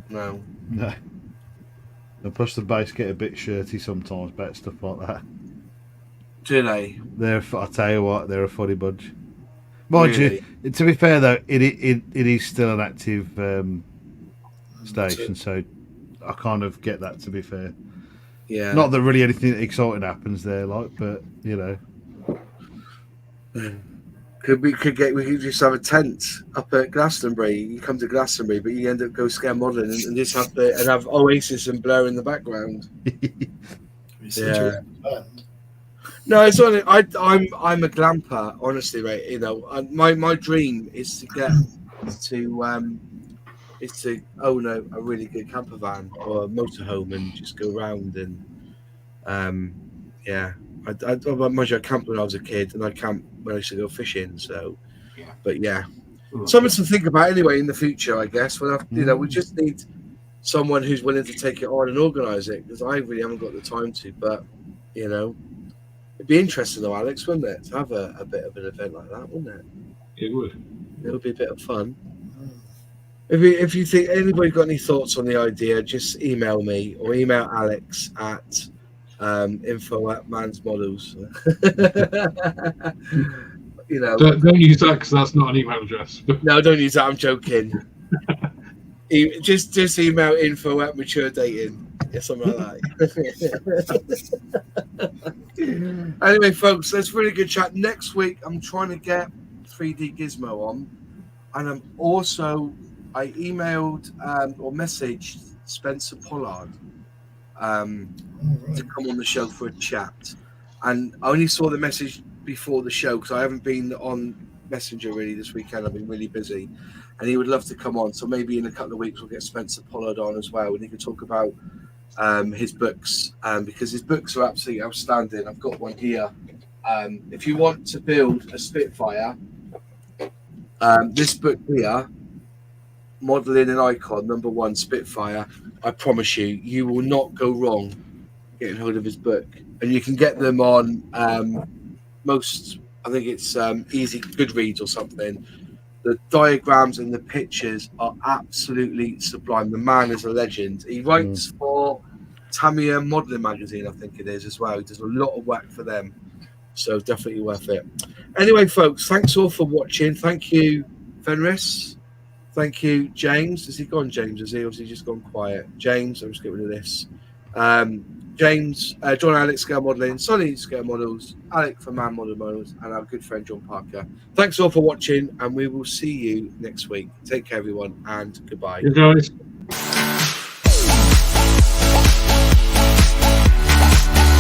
No. And plus the base get a bit shirty sometimes about stuff like that. Do they? I tell you what, they're a funny bunch. Mind Really? you, to be fair though, it is still an active station, so I kind of get that. To be fair, yeah. Not that really anything exciting happens there, but you know. We could just have a tent up at Glastonbury. You come to Glastonbury, but you end up go scale modelling and just have Oasis and Blur in the background. Yeah. No, it's only I'm a glamper, honestly, mate. You know, my dream is to get to own a really good camper van or a motorhome and just go around and yeah. I camped when I was a kid, and I camped when I used to go fishing. So, yeah. But yeah, something to think about anyway in the future, I guess. We just need someone who's willing to take it on and organise it, because I really haven't got the time to. But you know, it'd be interesting though, Alex, wouldn't it, to have a bit of an event like that, wouldn't it? It would. It would be a bit of fun. If you think anybody got any thoughts on the idea, just email me or email Alex at info@mansmodels. You know, don't use that because that's not an email address. No, don't use that. I'm joking. just email info@maturedating or something like that. Anyway, folks, that's really good chat. Next week, I'm trying to get 3D Gizmo on. and I emailed or messaged Spencer Pollard to come on the show for a chat, and I only saw the message before the show because I haven't been on Messenger really this weekend. I've been really busy, and he would love to come on. So maybe in a couple of weeks we'll get Spencer Pollard on as well, and he can talk about his books, because his books are absolutely outstanding. I've got one here. If you want to build a Spitfire, this book here, Modeling an Icon, #1 Spitfire, I promise you will not go wrong getting hold of his book. And you can get them on most, I think it's Easy Goodreads or something. The diagrams and the pictures are absolutely sublime. The man is a legend. He writes for Tamiya Modeling Magazine, I think it is, as well. He does a lot of work for them. So definitely worth it. Anyway, folks, thanks all for watching. Thank you, Fenris. Thank you, James. Has he gone, James? Has he? Or has he just gone quiet? James, I'll just get rid of this. James, John Alex Scale Modeling, Sonny Scale Models, Alec from Man Model Models, and our good friend John Parker. Thanks all for watching, and we will see you next week. Take care, everyone, and goodbye. Good guys.